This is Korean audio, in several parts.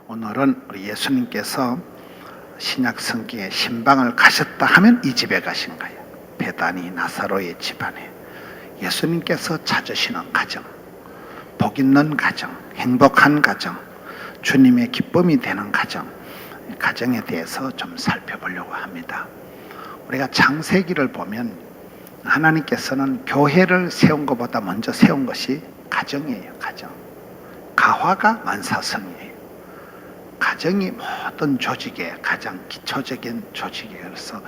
오늘은 우리 예수님께서 신약 성경에 신방을 가셨다 하면 이 집에 가신 거예요. 베다니 나사로의 집안에 예수님께서 찾으시는 가정, 복 있는 가정, 행복한 가정, 주님의 기쁨이 되는 가정, 가정에 대해서 좀 살펴보려고 합니다. 우리가 창세기를 보면 하나님께서는 교회를 세운 것보다 먼저 세운 것이 가정이에요. 가정. 가화가 만사성이에요. 가정이 모든 조직의 가장 기초적인 조직이어서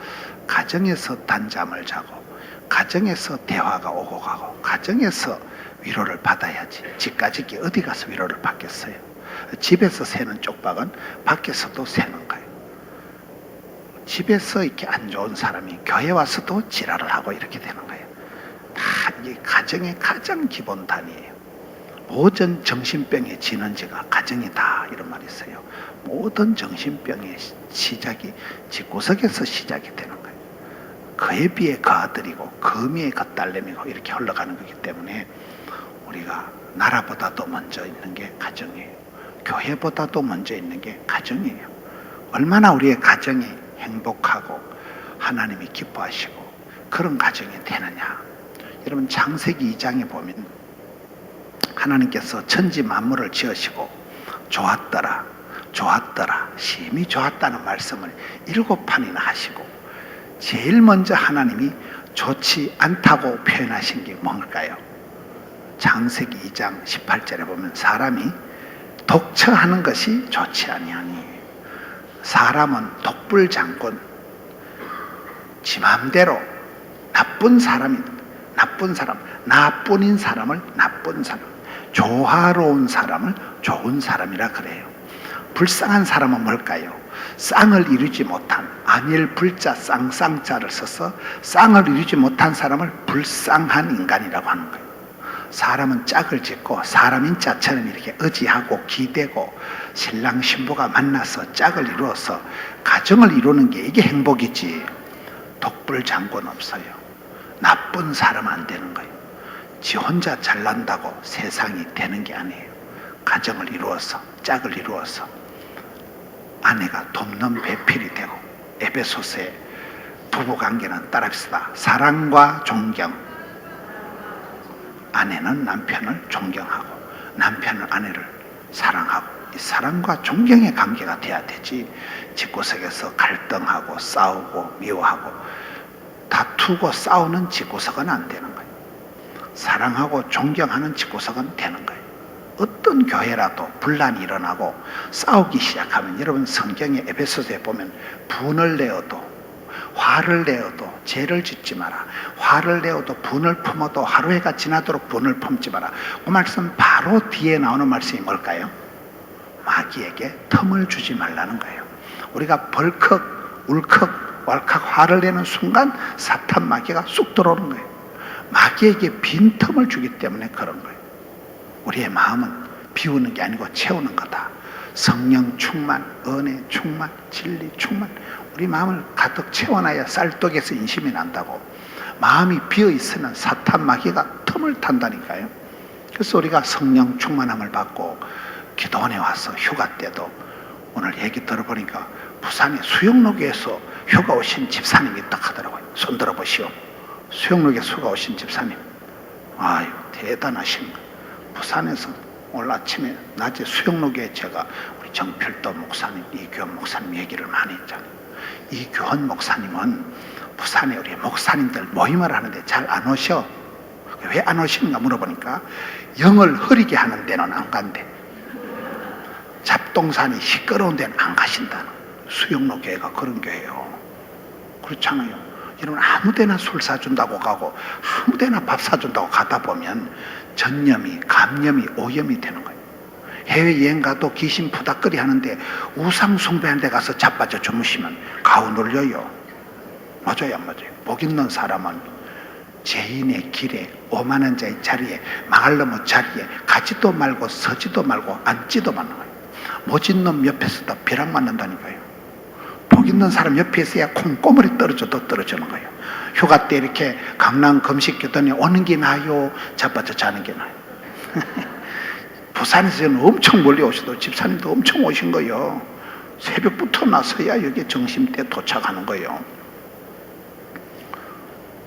가정에서 단잠을 자고 가정에서 대화가 오고 가고 가정에서 위로를 받아야지. 집까지 어디 가서 위로를 받겠어요. 집에서 새는 쪽박은 밖에서도 새는 거예요. 집에서 이렇게 안 좋은 사람이 교회 와서도 지랄을 하고 이렇게 되는 거예요. 다 이게 가정의 가장 기본 단위예요. 모든 정신병의 진원지가 가정이다 이런 말이 있어요. 모든 정신병의 시작이 집구석에서 시작이 되는 거예요. 그에 비해 그 아들이고 거미에 그 딸내미고 이렇게 흘러가는 거기 때문에 우리가 나라보다도 먼저 있는 게 가정이에요. 교회보다도 먼저 있는 게 가정이에요. 얼마나 우리의 가정이 행복하고 하나님이 기뻐하시고 그런 가정이 되느냐. 여러분 창세기 2장에 보면 하나님께서 천지 만물을 지으시고 좋았더라 좋았더라 심히 좋았다는 말씀을 7판이나 하시고 제일 먼저 하나님이 좋지 않다고 표현하신 게 뭘까요? 창세기 2장 18절에 보면 사람이 독처하는 것이 좋지 아니하니 사람은 독불장군 지 맘대로 나쁜 사람이다. 나쁜 사람, 나뿐인 사람을 나쁜 사람, 조화로운 사람을 좋은 사람이라 그래요. 불쌍한 사람은 뭘까요? 쌍을 이루지 못한 안일 불자 쌍쌍자를 써서 쌍을 이루지 못한 사람을 불쌍한 인간이라고 하는 거예요. 사람은 짝을 짓고 사람인 자처럼 이렇게 의지하고 기대고 신랑 신부가 만나서 짝을 이루어서 가정을 이루는 게 이게 행복이지. 독불장군 없어요. 나쁜 사람 안 되는 거예요. 지 혼자 잘난다고 세상이 되는 게 아니에요. 가정을 이루어서 짝을 이루어서 아내가 돕는 배필이 되고 에베소서의 부부관계는 따라합시다. 사랑과 존경. 아내는 남편을 존경하고 남편은 아내를 사랑하고 이 사랑과 존경의 관계가 돼야 되지. 집구석에서 갈등하고 싸우고 미워하고 다투고 싸우는 집구석은 안 되는 거예요. 사랑하고 존경하는 집구석은 되는 거예요. 어떤 교회라도 분란이 일어나고 싸우기 시작하면 여러분 성경의 에베소서에 보면 분을 내어도 화를 내어도 죄를 짓지 마라. 화를 내어도 분을 품어도 하루해가 지나도록 분을 품지 마라. 그 말씀 바로 뒤에 나오는 말씀이 뭘까요? 마귀에게 틈을 주지 말라는 거예요. 우리가 벌컥 울컥 왈칵 화를 내는 순간 사탄 마귀가 쑥 들어오는 거예요. 마귀에게 빈틈을 주기 때문에 그런 거예요. 우리의 마음은 비우는 게 아니고 채우는 거다. 성령 충만, 은혜 충만, 진리 충만. 우리 마음을 가득 채워놔야 쌀떡에서 인심이 난다고. 마음이 비어있으면 사탄 마귀가 틈을 탄다니까요. 그래서 우리가 성령 충만함을 받고 기도원에 와서 휴가 때도 오늘 얘기 들어보니까 부산의 수영로교에서 휴가 오신 집사님이 딱 하더라고요. 손 들어보시오. 수영로교에 휴가 오신 집사님. 아유 대단하신 거예요. 부산에서 오늘 아침에 낮에 수영로교에 제가 우리 정필도 목사님, 이규원 목사님 얘기를 많이 했잖아요. 이규원 목사님은 부산에 우리 목사님들 모임을 하는데 잘 안 오셔. 왜 안 오시는가 물어보니까 영을 흐리게 하는 데는 안 간대. 잡동산이 시끄러운 데는 안 가신다는. 수영로 교회가 그런 교회예요. 그렇잖아요. 여러분 아무데나 술 사준다고 가고 아무데나 밥 사준다고 가다 보면 전염이 감염이 오염이 되는 거예요. 해외여행 가도 귀신 푸닥거리 하는데 우상 숭배하는 데 가서 자빠져 주무시면 가오 눌려요. 맞아요 안 맞아요? 복 있는 사람은 죄인의 길에 오만한 자의 자리에 망할 놈의 자리에 가지도 말고 서지도 말고 앉지도 말는 거예요. 모진 놈 옆에서도 벼락 맞는다니까요. 복 있는 사람 옆에 있어야 콩고물이 떨어져도 떨어지는 거예요. 휴가 때 이렇게 강남 금식교단에 오는 게 나아요? 자빠져 자는 게 나아요? 부산에서 엄청 멀리 오셔도 집사님도 엄청 오신 거예요. 새벽부터 나서야 여기 정심때 도착하는 거예요.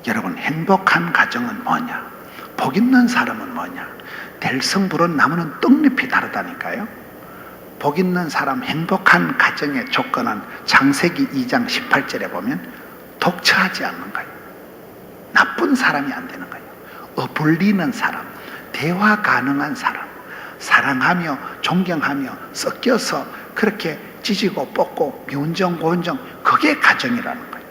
여러분, 행복한 가정은 뭐냐? 복 있는 사람은 뭐냐? 될성부른 나무는 떡잎이 다르다니까요. 복 있는 사람, 행복한 가정의 조건은 창세기 2장 18절에 보면 독처하지 않는 거예요. 나쁜 사람이 안 되는 거예요. 어불리는 사람, 대화 가능한 사람, 사랑하며 존경하며 섞여서 그렇게 찢고 뽑고 미운정 고운정, 그게 가정이라는 거예요.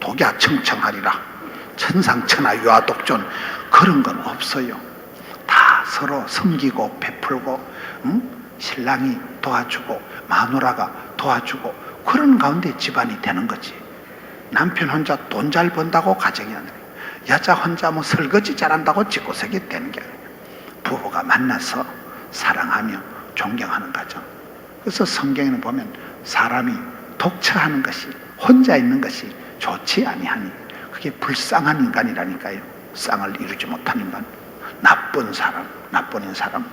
독야 청청하리라, 천상천하 유아독존, 그런 건 없어요. 다 서로 섬기고 베풀고, 신랑이 도와주고 마누라가 도와주고, 그런 가운데 집안이 되는 거지. 남편 혼자 돈 잘 번다고 가정이 아니라, 여자 혼자 뭐 설거지 잘한다고 집구석이 되는 게 아니라, 부부가 만나서 사랑하며 존경하는 가정. 그래서 성경에는 보면 사람이 독처하는 것이, 혼자 있는 것이 좋지 아니하니, 그게 불쌍한 인간이라니까요. 쌍을 이루지 못한 인간, 나쁜 사람, 나쁜 사람.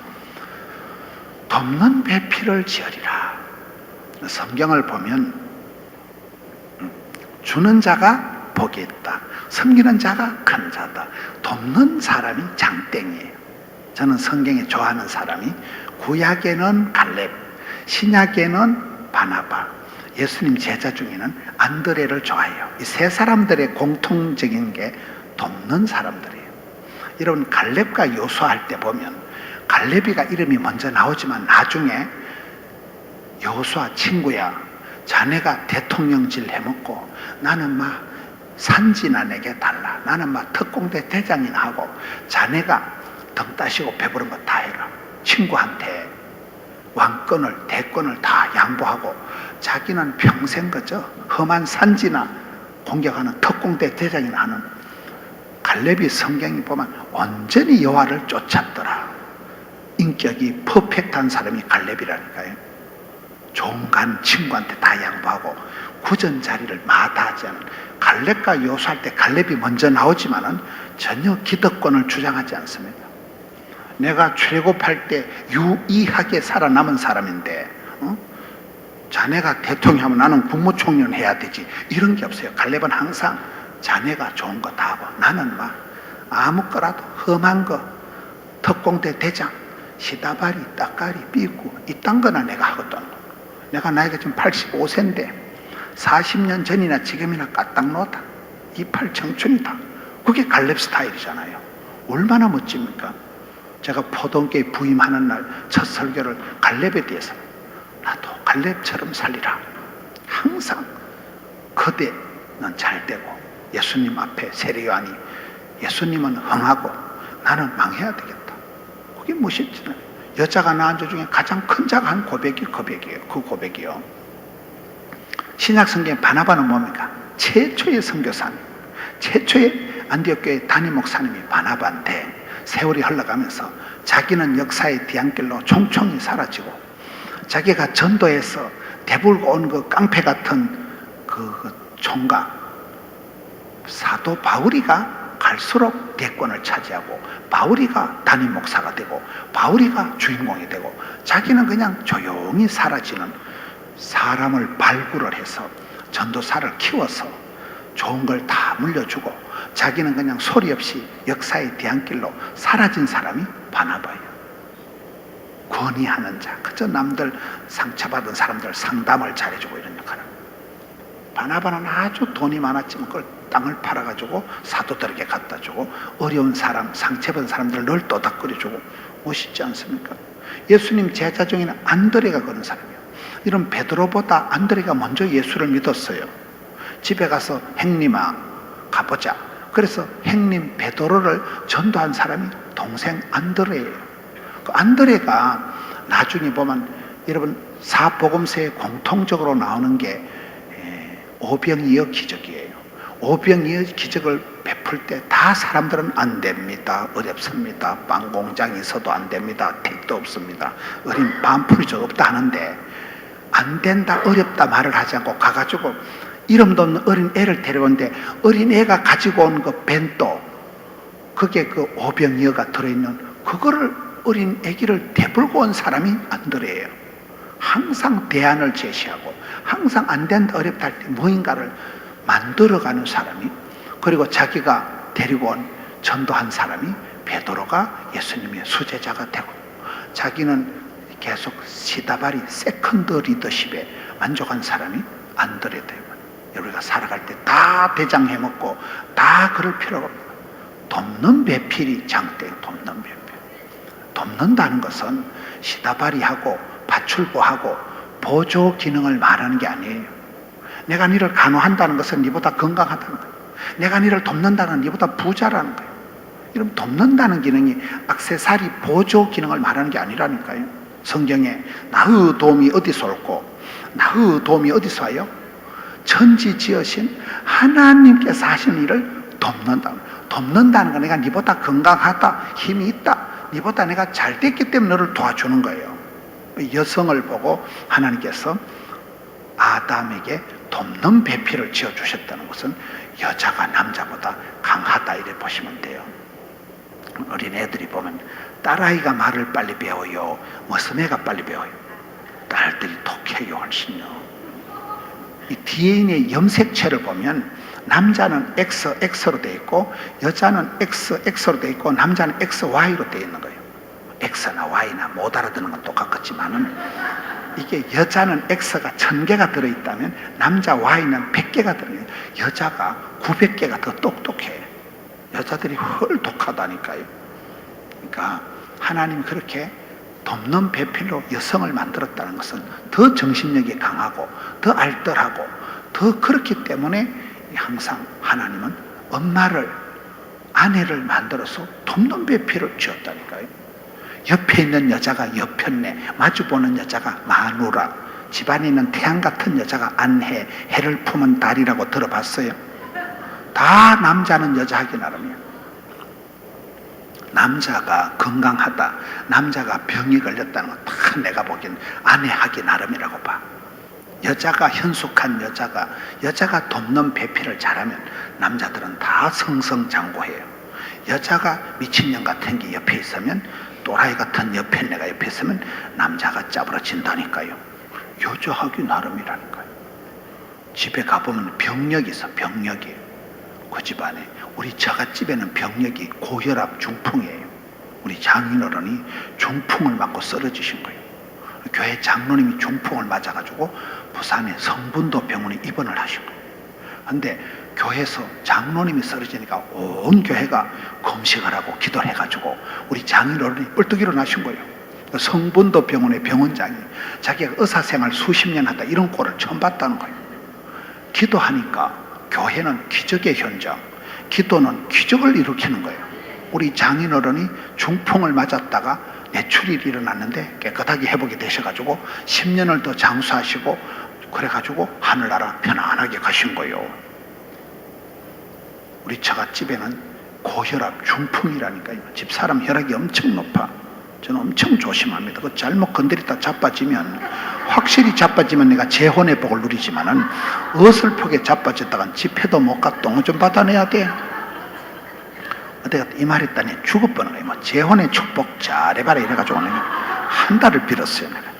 돕는 배필을 지으리라. 성경을 보면 주는 자가 복이 있다, 섬기는 자가 큰 자다, 돕는 사람이 장땡이에요. 저는 성경에 좋아하는 사람이, 구약에는 갈렙, 신약에는 바나바, 예수님 제자 중에는 안드레를 좋아해요. 이 세 사람들의 공통적인 게 돕는 사람들이에요. 여러분, 갈렙과 여호수아 할 때 보면 갈렙이가 이름이 먼저 나오지만 나중에 여호수아 친구야, 자네가 대통령질 해먹고 나는 막 산지나 내게 달라, 나는 막 특공대 대장이나 하고 자네가 등 따시고 배부른 거 다 해라. 친구한테 왕권을 대권을 다 양보하고 자기는 평생 그저 험한 산지나 공격하는 특공대 대장이나 하는 갈렙이 성경이 보면 온전히 여호와를 쫓았더라. 인격이 퍼펙트한 사람이 갈렙이라니까요. 좋은 간 친구한테 다 양보하고 굳은 자리를 마다하지 않은, 갈렙과 여호수아 때 갈렙이 먼저 나오지만은 전혀 기득권을 주장하지 않습니다. 내가 출애굽할 때 유의하게 살아남은 사람인데 자네가 대통령하면 나는 국무총리는 해야 되지, 이런 게 없어요. 갈렙은 항상 자네가 좋은 거 다 하고 나는 막 아무 거라도 험한 거, 특공대 대장, 시다바리, 따까리, 삐꾸 이딴 거나 내가 하거든. 내가 나이가 지금 85세인데 40년 전이나 지금이나 까딱 놓다 이팔 청춘이다. 그게 갈렙 스타일이잖아요. 얼마나 멋집니까? 제가 포동교회 부임하는 날 첫 설교를 갈렙에 대해서, 나도 갈렙처럼 살리라. 항상 거대는 잘 되고 예수님 앞에 세례요한이 예수님은 흥하고 나는 망해야 되겠다. 그게 멋있잖아요. 여자가 낳은 자 중에 가장 큰 자가 한 고백이 고백이에요. 그 고백이요. 신약 성경의 바나바는 뭡니까? 최초의 선교사님, 최초의 안디옥 교회 담임 목사님이 바나바인데, 세월이 흘러가면서 자기는 역사의 뒤안길로 총총히 사라지고 자기가 전도해서 대불고 온 그 깡패 같은 그 총각 사도 바울이가 갈수록 대권을 차지하고 바울이가 담임 목사가 되고 바울이가 주인공이 되고, 자기는 그냥 조용히 사라지는, 사람을 발굴을 해서 전도사를 키워서 좋은 걸 다 물려주고 자기는 그냥 소리 없이 역사의 뒤안길로 사라진 사람이 바나바예요. 권위하는 자, 그저 남들 상처받은 사람들 상담을 잘해주고 이런 역할을. 바나바는 아주 돈이 많았지만 그걸 땅을 팔아가지고 사도들에게 갖다 주고 어려운 사람, 상처받은 사람들을 늘 또닥거려주고, 멋있지 않습니까? 예수님 제자 중에는 안드레가 그런 사람이에요. 이런 베드로보다 안드레가 먼저 예수를 믿었어요. 집에 가서 행님아 가보자. 그래서 행님 베드로를 전도한 사람이 동생 안드레예요. 그 안드레가 나중에 보면 여러분 사복음서에 공통적으로 나오는 게 오병이어 기적이에요. 오병이어 기적을 베풀 때 다 사람들은 안 됩니다, 어렵습니다, 빵 공장이 있어도 안 됩니다, 택도 없습니다, 어린 반풀이도 없다 하는데, 안 된다, 어렵다 말을 하지 않고 가가지고 이름도 없는 어린 애를 데려오는데, 어린 애가 가지고 온 그 벤또, 그게 그 오병이어가 들어있는 그거를 어린 아기를 대불고 온 사람이 안드레예요. 항상 대안을 제시하고 항상 안 된다 어렵다 할 때 무언가를 만들어가는 사람이, 그리고 자기가 데리고 온 전도한 사람이 베드로가 예수님의 수제자가 되고, 자기는 계속 시다바리 세컨드 리더십에 만족한 사람이 안드레 되고, 우리가 살아갈 때 다 대장해 먹고 다 그럴 필요가 없다. 돕는 배필이 장대예요. 돕는 배필. 돕는다는 것은 시다바리하고 파출부하고 보조 기능을 말하는 게 아니에요. 내가 너를 간호한다는 것은 네보다 건강하다는 거예요. 내가 너를 돕는다는 건 네보다 부자라는 거예요. 이러면 돕는다는 기능이 액세서리 보조 기능을 말하는 게 아니라니까요. 성경에 나의 도움이 어디서 올고 나의 도움이 어디서 와요? 천지 지으신 하나님께서 하시는 일을 돕는다. 돕는다는 건 내가 네보다 건강하다, 힘이 있다, 네보다 내가 잘 됐기 때문에 너를 도와주는 거예요. 여성을 보고 하나님께서 아담에게 돕는 배필을 지어주셨다는 것은 여자가 남자보다 강하다 이래 보시면 돼요. 어린애들이 보면 딸아이가 말을 빨리 배워요, 머슴애가 빨리 배워요? 딸들이 독해요, 훨씬요. 이 DNA의 염색체를 보면 남자는 XX로 되어 있고 여자는 XX로 되어 있고 남자는 XY로 되어 있는 거예요. X나 Y나 못 알아듣는 건 똑같겠지만은, 이게 여자는 X가 1000개가 들어있다면 남자 Y는 100개가 들어있어요. 여자가 900개가 더 똑똑해. 여자들이 훨 독하다니까요. 그러니까 하나님이 그렇게 돕는 배필로 여성을 만들었다는 것은 더 정신력이 강하고 더 알뜰하고 더 그렇기 때문에 항상 하나님은 엄마를, 아내를 만들어서 돕는 배필을 지었다니까요. 옆에 있는 여자가 여편네, 마주보는 여자가 마누라, 집안에 있는 태양 같은 여자가 안해, 해를 품은 달이라고 들어봤어요? 다 남자는 여자 하기 나름이에요. 남자가 건강하다, 남자가 병이 걸렸다는 건 다 내가 보기엔 아내 하기 나름이라고 봐. 여자가 현숙한 여자가 돕는 배필을 잘하면 남자들은 다 성성장구해요. 여자가 미친년 같은 게 옆에 있으면, 또라이 같은 여편네가 옆에 있으면 남자가 짜부러진다니까요. 여자하기 나름이라니까요. 집에 가보면 병력이 있어. 병력이, 그 집안에, 우리 처갓집에는 병력이 고혈압 중풍이에요. 우리 장인어른이 중풍을 맞고 쓰러지신 거예요. 교회 장로님이 중풍을 맞아가지고 부산의 성분도 병원에 입원을 하신 거예요. 근데 교회에서 장로님이 쓰러지니까 온 교회가 금식을 하고 기도를 해가지고 우리 장인어른이 뻘떡 일어나신 거예요. 성분도 병원의 병원장이 자기가 의사생활 수십 년 하다 이런 꼴을 처음 봤다는 거예요. 기도하니까 교회는 기적의 현장, 기도는 기적을 일으키는 거예요. 우리 장인어른이 중풍을 맞았다가 뇌출혈이 일어났는데 깨끗하게 회복이 되셔가지고 10년을 더 장수하시고 그래가지고 하늘나라 편안하게 가신 거예요. 우리 처갓집에는 고혈압 중풍이라니까요. 집사람 혈압이 엄청 높아. 저는 엄청 조심합니다. 그 잘못 건드리다 자빠지면, 확실히 자빠지면 내가 재혼의 복을 누리지만은 어설프게 자빠졌다간 집회도 못 가 똥을 좀 받아내야 돼. 내가 이 말 했더니 죽을 뻔한 거예요. 뭐 재혼의 축복 잘해봐라 이래가지고 내가 한 달을 빌었어요. 내가.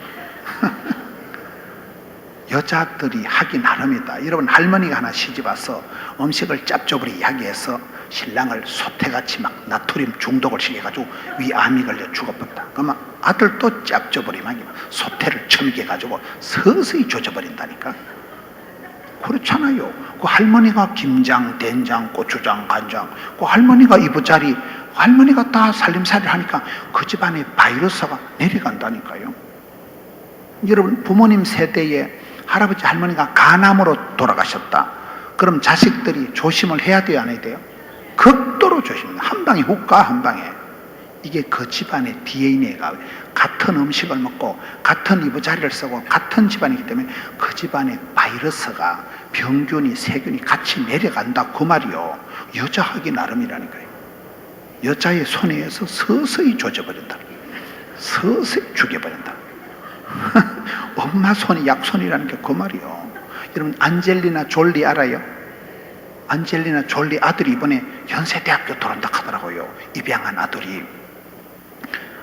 여자들이 하기 나름이다. 여러분, 할머니가 하나 시집 와서 음식을 짭조부리 이야기해서 신랑을 소태같이 막 나트륨 중독을 시켜가지고 위암이 걸려 죽어버렸다. 그러면 아들도 짭조부리 막 소태를 처먹여가지고 서서히 조져버린다니까. 그렇잖아요. 그 할머니가 김장, 된장, 고추장, 간장, 그 할머니가 이부자리, 할머니가 다 살림살이를 하니까 그 집안에 바이러스가 내려간다니까요. 여러분, 부모님 세대에 할아버지 할머니가 간암으로 돌아가셨다. 그럼 자식들이 조심을 해야 돼요, 안 해야 돼요? 극도로 조심합니다. 한 방에 훅 가, 한 방에. 이게 그 집안의 DNA가 같은 음식을 먹고 같은 이부자리를 쓰고 같은 집안이기 때문에 그 집안의 바이러스가, 병균이, 세균이 같이 내려간다 그 말이요. 여자 하기 나름이라니까요. 여자의 손에 의해서 서서히 조져버린다. 서서히 죽여버린다. 엄마 손이 약손이라는 게 그 말이요. 여러분, 안젤리나 졸리 알아요? 안젤리나 졸리 아들이 이번에 연세대학교 들어온다 하더라고요. 입양한 아들이.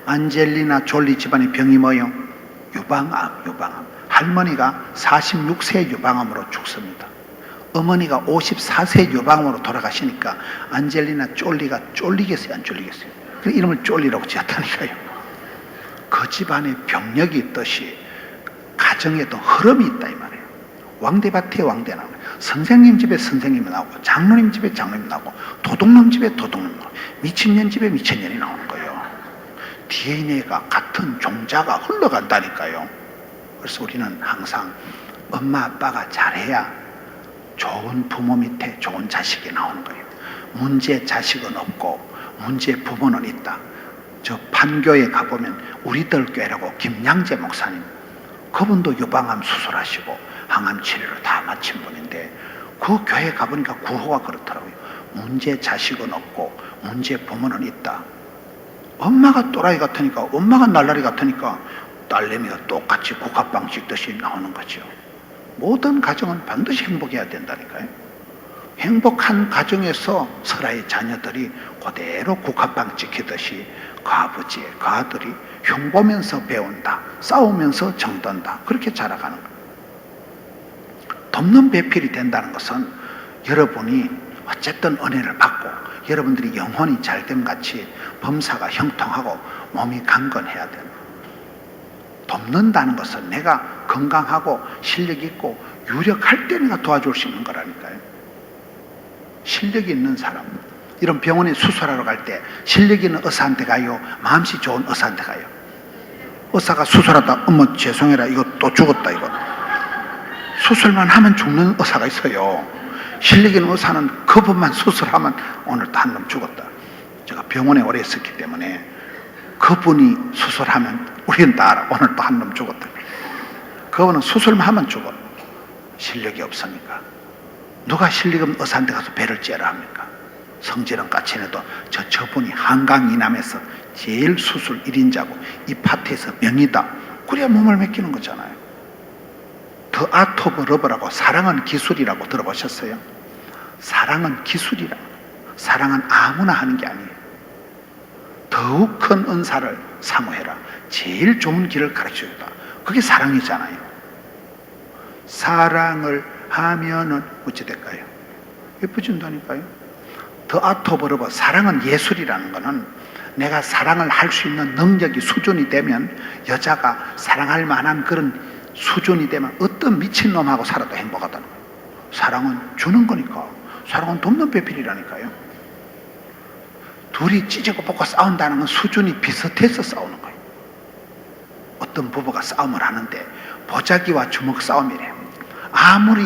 안젤리나 졸리 집안의 병이 뭐예요? 유방암. 할머니가 46세 유방암으로 죽습니다. 어머니가 54세 유방암으로 돌아가시니까 안젤리나 졸리가 쫄리겠어요, 안 쫄리겠어요? 그 이름을 졸리라고 지었다니까요. 그 집안에 병력이 있듯이 가정에도 흐름이 있다 이 말이에요. 왕대밭에 왕대 나오고, 선생님 집에 선생님이 나오고, 장로님 집에 장로님이 나오고, 도둑놈 집에 도둑놈이 나오고, 미친년 집에 미친년이 나오는 거예요. DNA가 같은 종자가 흘러간다니까요. 그래서 우리는 항상 엄마 아빠가 잘해야 좋은 부모 밑에 좋은 자식이 나오는 거예요. 문제 자식은 없고 문제 부모는 있다. 저 판교에 가보면 우리들 교회라고 김양재 목사님, 그분도 유방암 수술하시고 항암 치료를 다 마친 분인데, 그 교회 가보니까 구호가 그렇더라고요. 문제 자식은 없고 문제 부모는 있다. 엄마가 또라이 같으니까, 엄마가 날라리 같으니까 딸내미가 똑같이 국화빵 찍듯이 나오는 거죠. 모든 가정은 반드시 행복해야 된다니까요. 행복한 가정에서 설아의 자녀들이 그대로 국화빵 찍히듯이 그 아버지, 그 아들이 흉보면서 배운다, 싸우면서 정든다, 그렇게 자라가는 거예요. 돕는 배필이 된다는 것은 여러분이 어쨌든 은혜를 받고 여러분들이 영혼이 잘됨 같이 범사가 형통하고 몸이 강건해야 됩니다. 돕는다는 것은 내가 건강하고 실력 있고 유력할 때 내가 도와줄 수 있는 거라니까요. 실력이 있는 사람, 이런 병원에 수술하러 갈 때 실력 있는 의사한테 가요, 마음씨 좋은 의사한테 가요? 의사가 수술하다 어머 죄송해라 이거 또 죽었다, 이거 수술만 하면 죽는 의사가 있어요. 실력 있는 의사는 그분만 수술하면 오늘 또 한 놈 죽었다. 제가 병원에 오래 있었기 때문에 그분이 수술하면 우리는 다 알아. 오늘 또 한 놈 죽었다. 그분은 수술만 하면 죽어. 실력이 없으니까. 누가 실력 없는 의사한테 가서 배를 째라 합니까? 성질은 까치내도 저분이 한강 이남에서 제일 수술 1인자고 이 파트에서 명이다. 그래야 몸을 맡기는 거잖아요. 더 아트 오브 러브라고, 사랑은 기술이라고 들어보셨어요? 사랑은 기술이라. 사랑은 아무나 하는 게 아니에요. 더욱 큰 은사를 사모해라. 제일 좋은 길을 가르쳐주다. 그게 사랑이잖아요. 사랑을 하면은 어찌 될까요? 예뻐진다니까요. 더 아트 오브 러브, 사랑은 예술이라는 거는 내가 사랑을 할 수 있는 능력이 수준이 되면, 여자가 사랑할 만한 그런 수준이 되면 어떤 미친놈하고 살아도 행복하다는 거예요. 사랑은 주는 거니까. 사랑은 돕는 배필이라니까요. 둘이 찢고 볶고 싸운다는 건 수준이 비슷해서 싸우는 거예요. 어떤 부부가 싸움을 하는데 보자기와 주먹 싸움이래요. 아무리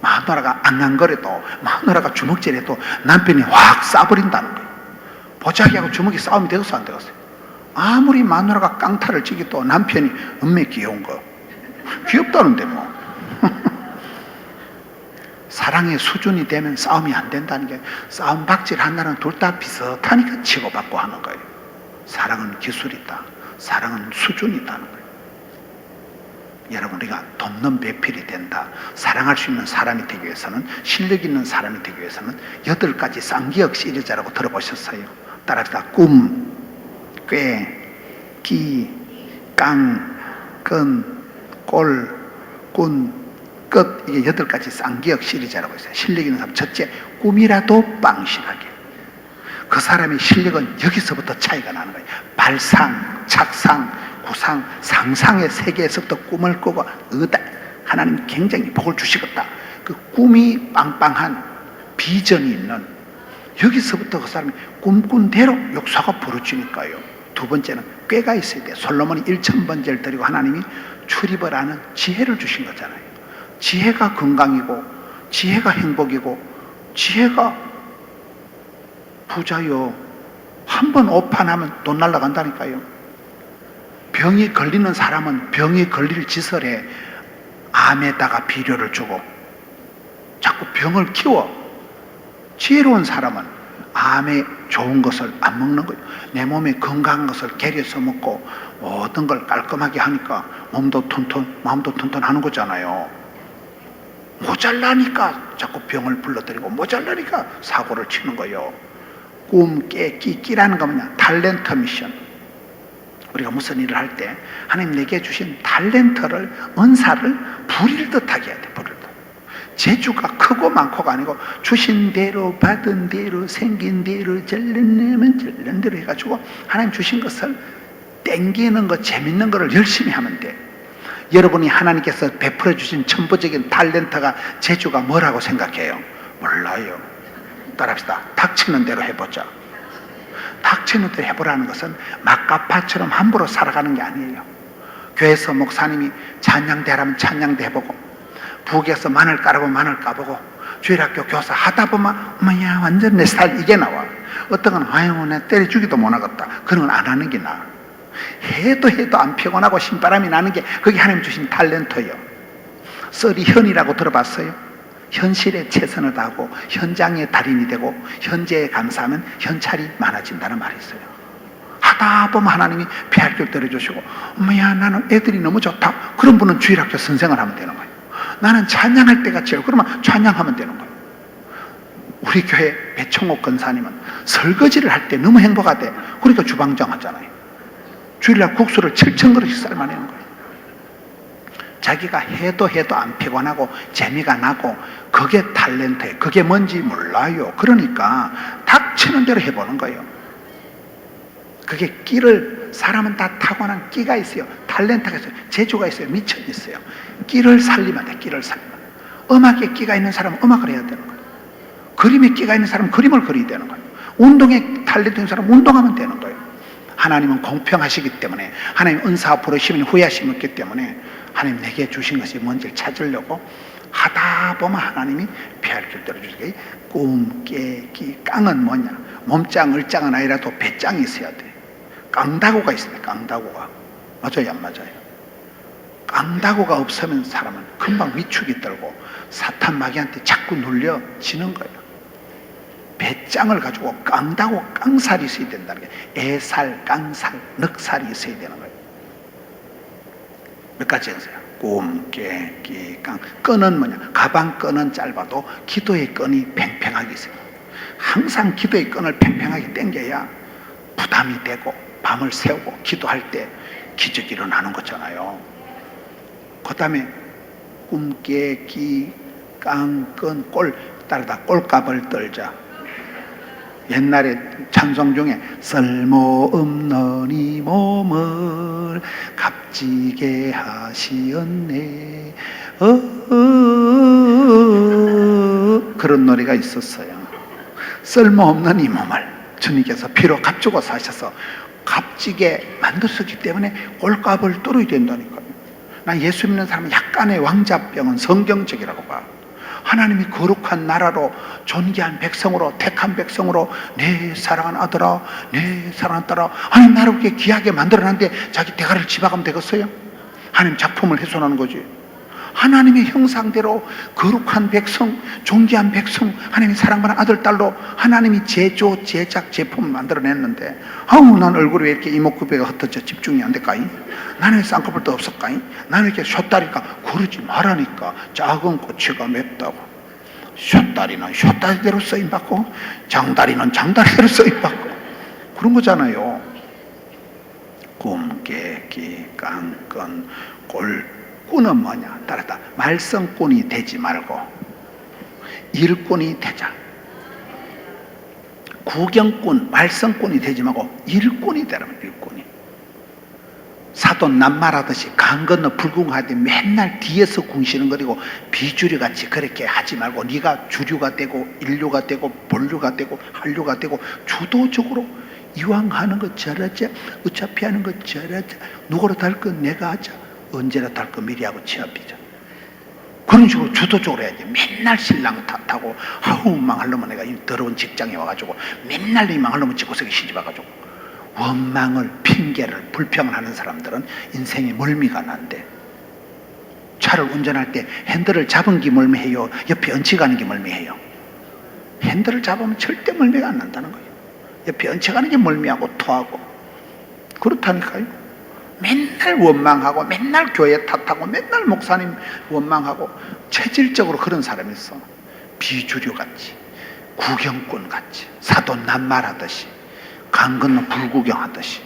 마누라가 안간거려도, 마누라가 주먹질해도 남편이 확 쏴버린다는 거예요. 보자기하고 주먹이 싸움이 되겠어 안 되겠어요? 아무리 마누라가 깡타를 치기도 남편이 엄매 귀여운 거, 귀엽다는데 뭐. 사랑의 수준이 되면 싸움이 안 된다는 게, 싸움 박질 한 날은 둘 다 비슷하니까 치고받고 하는 거예요. 사랑은 기술이다. 사랑은 수준이다는 거예요. 여러분, 우리가 돕는 배필이 된다. 사랑할 수 있는 사람이 되기 위해서는, 실력 있는 사람이 되기 위해서는 8가지 쌍기역 시리즈라고 들어보셨어요? 따라합시다. 꿈, 꾀, 기, 깡, 끈, 꼴, 꾼, 끝. 이게 8가지 쌍기역 시리즈라고 있어요. 실력 있는 사람, 첫째, 꿈이라도 빵실하게. 그 사람의 실력은 여기서부터 차이가 나는 거예요. 발상, 착상, 구상, 상상의 세계에서부터 꿈을 꾸고, 하나님 굉장히 복을 주시겠다. 그 꿈이 빵빵한 비전이 있는, 여기서부터 그 사람이 꿈꾼 대로 역사가 벌어지니까요. 두 번째는 꾀가 있어야 돼. 솔로몬이 1000번제를 드리고 하나님이 출입을 하는 지혜를 주신 거잖아요. 지혜가 건강이고, 지혜가 행복이고, 지혜가 부자요. 한 번 오판하면 돈 날라간다니까요. 병이 걸리는 사람은 병이 걸릴 짓을 해. 암에다가 비료를 주고 자꾸 병을 키워. 지혜로운 사람은 암에 좋은 것을 안 먹는 거예요. 내 몸에 건강한 것을 개려서 먹고 모든 걸 깔끔하게 하니까 몸도 튼튼, 마음도 튼튼하는 거잖아요. 모자라니까 자꾸 병을 불러들이고, 모자라니까 사고를 치는 거예요. 꿈, 깨, 끼라는 거 뭐냐? 탤런트 미션. 우리가 무슨 일을 할 때 하나님 내게 주신 탤런트를, 은사를 부릴 듯하게 해야 돼. 부릴 듯. 재주가 크고 많고가 아니고 주신 대로 받은 대로 생긴 대로 절른내면 절른 대로 해가지고 하나님 주신 것을 땡기는 거, 재밌는 거를 열심히 하면 돼. 여러분이 하나님께서 베풀어 주신 천부적인 탤런트가, 재주가 뭐라고 생각해요? 몰라요. 따라합시다. 닥치는 대로 해보자. 닥치는 대로 해보라는 것은 막가파처럼 함부로 살아가는 게 아니에요. 교회에서 목사님이 찬양대 하라면 찬양대 해보고, 부엌에서 마늘 까라고 마늘 까보고, 주일학교 교사 하다 보면 어머야 완전 내 스타일 이게 나와. 어떤 건 아유 내 때려 주기도 못 하겠다. 그런 건 안 하는 게 나아. 해도 안 피곤하고 신바람이 나는 게 그게 하나님 주신 탤런트예요. 썰이현이라고 들어봤어요? 현실에 최선을 다하고 현장의 달인이 되고 현재에 감사하면 현찰이 많아진다는 말이 있어요. 하다 보면 하나님이 배할길 때려주시고, 어머야 나는 애들이 너무 좋다. 그런 분은 주일학교 선생을 하면 되는 거예요. 나는 찬양할 때가 제일, 그러면 찬양하면 되는 거예요. 우리 교회 배청옥 권사님은 설거지를 할 때 너무 행복하대. 그러니까 주방장 하잖아요. 주일날 국수를 7,000그릇씩 삶아내는 거예요. 자기가 해도 안 피곤하고 재미가 나고 그게 탤런트예요. 그게 뭔지 몰라요. 그러니까 닥치는 대로 해보는 거예요. 그게 끼를, 사람은 다 타고난 끼가 있어요. 탤런트가 있어요. 재주가 있어요. 미천이 있어요. 끼를 살리면 돼. 끼를 살리면. 음악에 끼가 있는 사람은 음악을 해야 되는 거예요. 그림에 끼가 있는 사람은 그림을 그려야 되는 거예요. 운동에 탤런트 있는 사람은 운동하면 되는 거예요. 하나님은 공평하시기 때문에, 하나님 은사 부르시면 후회하심이 없기 때문에 하나님 내게 주신 것이 뭔지를 찾으려고 하다 보면 하나님이 피할 길 때려주시게. 꿈, 깨, 끼, 깡은 뭐냐? 몸짱, 을짱은 아니라도 배짱이 있어야 돼. 깡다구가 있어야 돼. 깡다구가. 맞아요, 안 맞아요? 깡다구가 없으면 사람은 금방 위축이 들고 사탄 마귀한테 자꾸 눌려지는 거예요. 배짱을 가지고 깡다구, 깡살이 있어야 된다는 게, 애살, 깡살, 넉살이 있어야 되는 거예요. 몇 가지 했어요. 꿈, 깨, 끼, 깡. 끈은 뭐냐? 가방 끈은 짧아도 기도의 끈이 팽팽하게 있어요. 항상 기도의 끈을 팽팽하게 당겨야 부담이 되고 밤을 새우고 기도할 때 기적이 일어나는 거잖아요. 그 다음에 꿈, 깨, 끼, 깡, 끈, 꼴 따르다 꼴값을 떨자. 옛날에 찬송 중에 쓸모없는 이 몸을 값지게 하시었네, 그런 노래가 있었어요. 쓸모없는 이 몸을 주님께서 피로 값주고 사셔서 값지게 만드셨기 때문에 꼴값을 뚫어야 된다니까요. 난 예수 믿는 사람은 약간의 왕자병은 성경적이라고 봐. 하나님이 거룩한 나라로 존귀한 백성으로, 택한 백성으로, 내 사랑하는 아들아, 내 사랑하는 딸아, 하나님 나라를 그렇게 귀하게 만들어놨는데 자기 대가를 집어가면 되겠어요? 하나님 작품을 훼손하는 거지. 하나님의 형상대로 거룩한 백성, 존귀한 백성, 하나님이 사랑받는 아들, 딸로 하나님이 제조, 제작, 제품을 만들어냈는데, 아우 난 얼굴이 왜 이렇게 이목구비가 흩어져 집중이 안 될까잉? 나는 왜 쌍꺼풀도 없을까잉? 나는 이렇게 숏다리가 그러지 말라니까. 작은 꼬치가 맵다고. 숏다리는 숏다리대로 쓰임받고 장다리는 장다리대로 쓰임받고 그런 거잖아요. 꿈, 깨, 끼, 깡, 끈, 꼴. 꾼은 뭐냐? 따라다 말썽꾼이 되지 말고 일꾼이 되자. 구경꾼, 말썽꾼이 되지 말고 일꾼이 되라면 일꾼이. 사돈 낱말하듯이 강 건너 불궁하되 맨날 뒤에서 궁시렁거리고 비주류같이 그렇게 하지 말고 네가 주류가 되고 인류가 되고 본류가 되고 한류가 되고 주도적으로 이왕 하는 거 저러자, 어차피 하는 거 저러자, 누구로 달 건 내가 하자, 언제나 달 거 미리 하고 취업이자. 그런 식으로 주도적으로 해야지. 맨날 신랑 탓하고 아우 망하려면 내가 이 더러운 직장에 와가지고 맨날 이 망하려면 집구석에 시집 와가지고 원망을, 핑계를, 불평을 하는 사람들은 인생에 멀미가 난대. 차를 운전할 때 핸들을 잡은 게 멀미해요, 옆에 얹혀가는 게 멀미해요? 핸들을 잡으면 절대 멀미가 안 난다는 거예요. 옆에 얹혀가는 게 멀미하고 토하고 그렇다니까요. 맨날 원망하고 맨날 교회 탓하고 맨날 목사님 원망하고 체질적으로 그런 사람이 있어. 비주류같이 구경꾼 같이, 사돈 낱말하듯이, 강 건너 불구경하듯이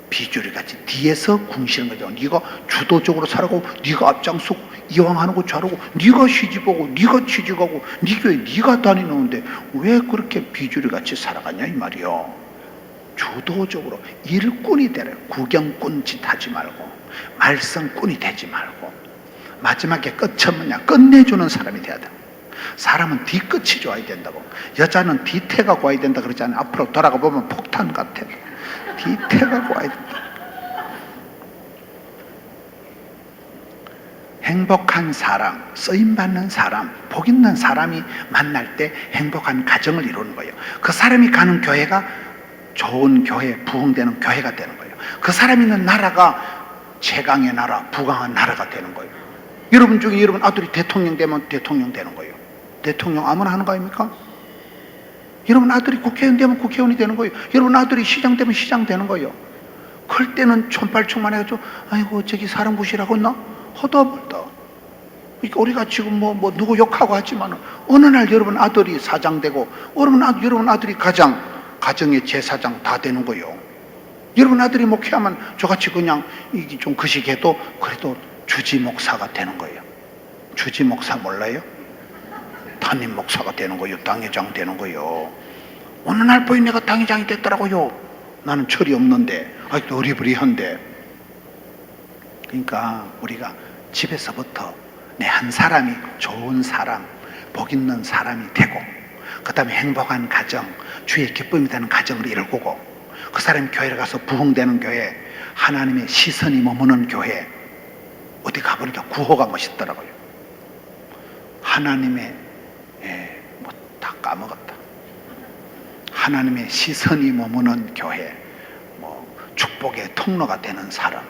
비주류 같이 뒤에서 궁시는 거죠. 네가 주도적으로 살아고, 네가 앞장서고, 이왕 하는 거 잘하고, 네가 시집오고, 네가 취직하고, 네 교회 네가 다니는데 왜 그렇게 비주류 같이 살아가냐 이 말이요. 주도적으로 일꾼이 되래. 구경꾼 짓 하지 말고, 말썽꾼이 되지 말고, 마지막에 끝은 뭐냐, 끝내주는 사람이 돼야 돼. 사람은 뒤끝이 좋아야 된다고. 여자는 뒤태가 고와야 된다 그러잖아요. 앞으로 돌아가 보면 폭탄 같아. 뒤태가 고와야 된다. 행복한 사람, 쓰임받는 사람, 복 있는 사람이 만날 때 행복한 가정을 이루는 거예요. 그 사람이 가는 교회가 좋은 교회, 부흥되는 교회가 되는 거예요. 그 사람이 있는 나라가 최강의 나라, 부강한 나라가 되는 거예요. 여러분 중에 여러분 아들이 대통령 되면 대통령 되는 거예요. 대통령 아무나 하는 거 아닙니까? 여러분 아들이 국회의원 되면 국회의원이 되는 거예요. 여러분 아들이 시장 되면 시장 되는 거예요. 클 때는 촌발충만 해가지고 아이고 저기 사람 구실하고 있나? 허다벌다. 그러니까 우리가 지금 뭐 누구 욕하고 하지만 어느 날 여러분 아들이 사장 되고 여러분 아들이 가정의 제사장 다 되는 거예요. 여러분 아들이 목회하면 저같이 그냥 이게 좀 거식해도 그래도 주지 목사가 되는 거예요. 주지 목사 몰라요? 담임 목사가 되는 거예요. 당회장 되는 거예요. 어느 날 보니 내가 당회장이 됐더라고요. 나는 철이 없는데 아직도 어리버리한데. 그러니까 우리가 집에서부터 내 한 사람이 좋은 사람, 복 있는 사람이 되고, 그 다음에 행복한 가정, 주의 기쁨이 되는 가정을 이루고, 그 사람이 교회를 가서 부흥되는 교회, 하나님의 시선이 머무는 교회. 어디 가보니까 구호가 멋있더라고요. 하나님의 뭐 다 까먹었다. 하나님의 시선이 머무는 교회, 뭐 축복의 통로가 되는 사람,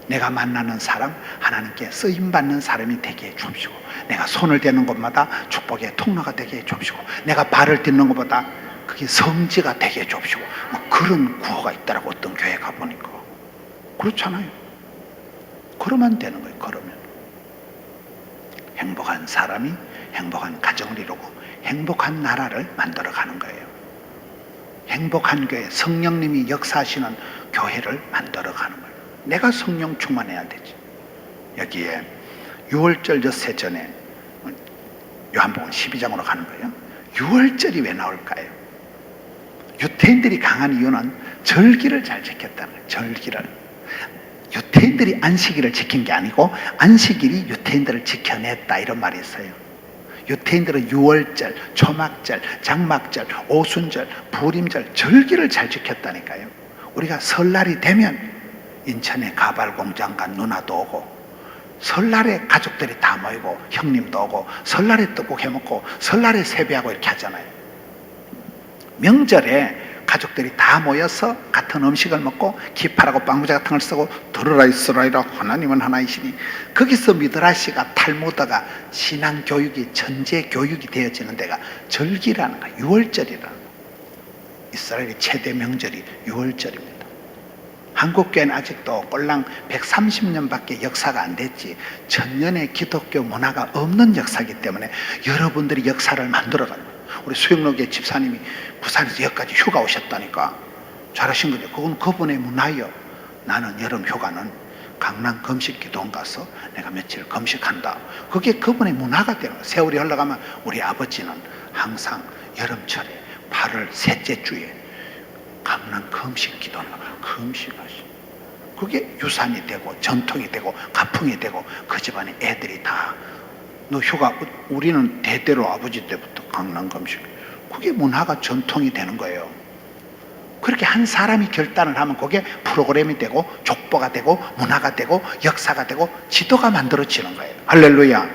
내가 만나는 사람 하나님께 쓰임받는 사람이 되게 해 주옵시고, 내가 손을 대는 곳마다 축복의 통로가 되게 해 주옵시고, 내가 발을 딛는 곳보다 그게 성지가 되게 해 주옵시고, 뭐 그런 구호가 있더라고. 어떤 교회 가보니까. 그렇잖아요. 그러면 되는 거예요. 그러면 행복한 사람이 행복한 가정을 이루고 행복한 나라를 만들어가는 거예요. 행복한 교회, 성령님이 역사하시는 교회를 만들어가는 거예요. 내가 성령 충만해야 되지. 여기에 6월절 엿새 전에 요한복음 12장으로 가는 거예요. 6월절이 왜 나올까요? 유태인들이 강한 이유는 절기를 잘 지켰다는 거예요. 절기를. 유태인들이 안식일을 지킨 게 아니고 안식일이 유태인들을 지켜냈다, 이런 말이 있어요. 유태인들은 6월절, 초막절, 장막절, 오순절, 부림절, 절기를 잘 지켰다니까요. 우리가 설날이 되면 인천에 가발공장 간 누나도 오고, 설날에 가족들이 다 모이고, 형님도 오고, 설날에 떡국 해먹고, 설날에 세배하고 이렇게 하잖아요. 명절에 가족들이 다 모여서 같은 음식을 먹고 기파라고 빵부자 같은 걸 쓰고 들으라 이스라엘아 하나님은 하나이시니, 거기서 미드라시가 탈무드가 신앙교육이 전제교육이 되어지는 데가 절기라는 거예요. 6월절이라는 거예요. 이스라엘의 최대 명절이 6월절입니다. 한국교회는 아직도 꼴랑 130년밖에 역사가 안 됐지, 천년의 기독교 문화가 없는 역사이기 때문에 여러분들이 역사를 만들어가는 거예요. 우리 수영로교회 집사님이 부산에서 여기까지 휴가 오셨다니까 잘하신 거죠. 그건 그분의 문화예요. 나는 여름 휴가는 강남 금식기도원 가서 내가 며칠 금식한다. 그게 그분의 문화가 되는 거예요. 세월이 흘러가면 우리 아버지는 항상 여름철에 8월 셋째 주에 강남 금식기도원 가서 금식하시. 그게 유산이 되고 전통이 되고 가풍이 되고 그 집안의 애들이 다 너 휴가, 우리는 대대로 아버지 때부터 강남 금식. 그게 문화가 전통이 되는 거예요. 그렇게 한 사람이 결단을 하면 그게 프로그램이 되고 족보가 되고 문화가 되고 역사가 되고 지도가 만들어지는 거예요. 할렐루야.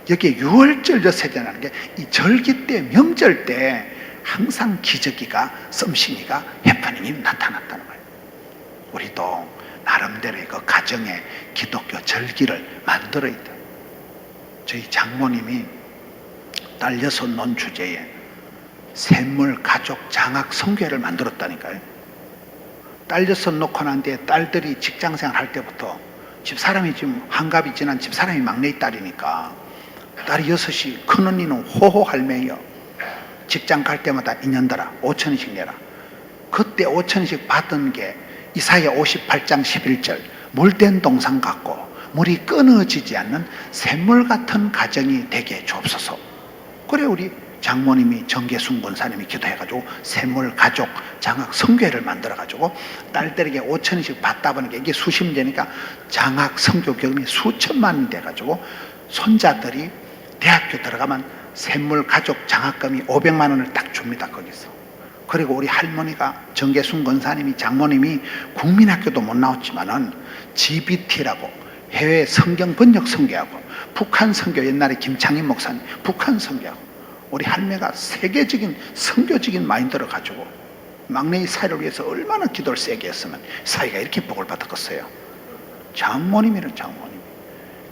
여기에 6월절 엿새라는 게 이 절기 때, 명절 때 항상 기저귀가, 썸씽이가, 해프닝이 나타났다는 거예요. 우리도 나름대로의 그 가정에 기독교 절기를 만들어야 돼. 저희 장모님이 딸 6 논 주제에 샘물 가족 장학 성교회를 만들었다니까요. 딸 6 놓고 난 뒤에 딸들이 직장생활 할 때부터 집사람이 지금 한갑이 지난 집사람이 막내 딸이니까 딸이 6이, 큰 언니는 호호 할매예요. 직장 갈 때마다 인연들아 5천원씩 내라. 그때 5천원씩 받은 게 이사야 58장 11절 물된 동산 같고 물이 끊어지지 않는 샘물 같은 가정이 되게 주옵소서. 그래 우리 장모님이 정계순 권사님이 기도해가지고 샘물 가족 장학 성교회를 만들어가지고 딸들에게 5천원씩 받다 보니까 이게 수십 되니까 장학 성교 경험이 수천만 원이 돼가지고 손자들이 대학교 들어가면 샘물 가족 장학금이 500만 원을 딱 줍니다. 거기서. 그리고 우리 할머니가 정계순 권사님이 장모님이 국민학교도 못 나왔지만은 GBT라고 해외 성경 번역 선교하고 북한 선교 옛날에 김창인 목사님 북한 선교하고 우리 할매가 세계적인 선교적인 마인드를 가지고 막내의 사회를 위해서 얼마나 기도를 세게 했으면 사회가 이렇게 복을 받았겠어요. 장모님이란 장모님.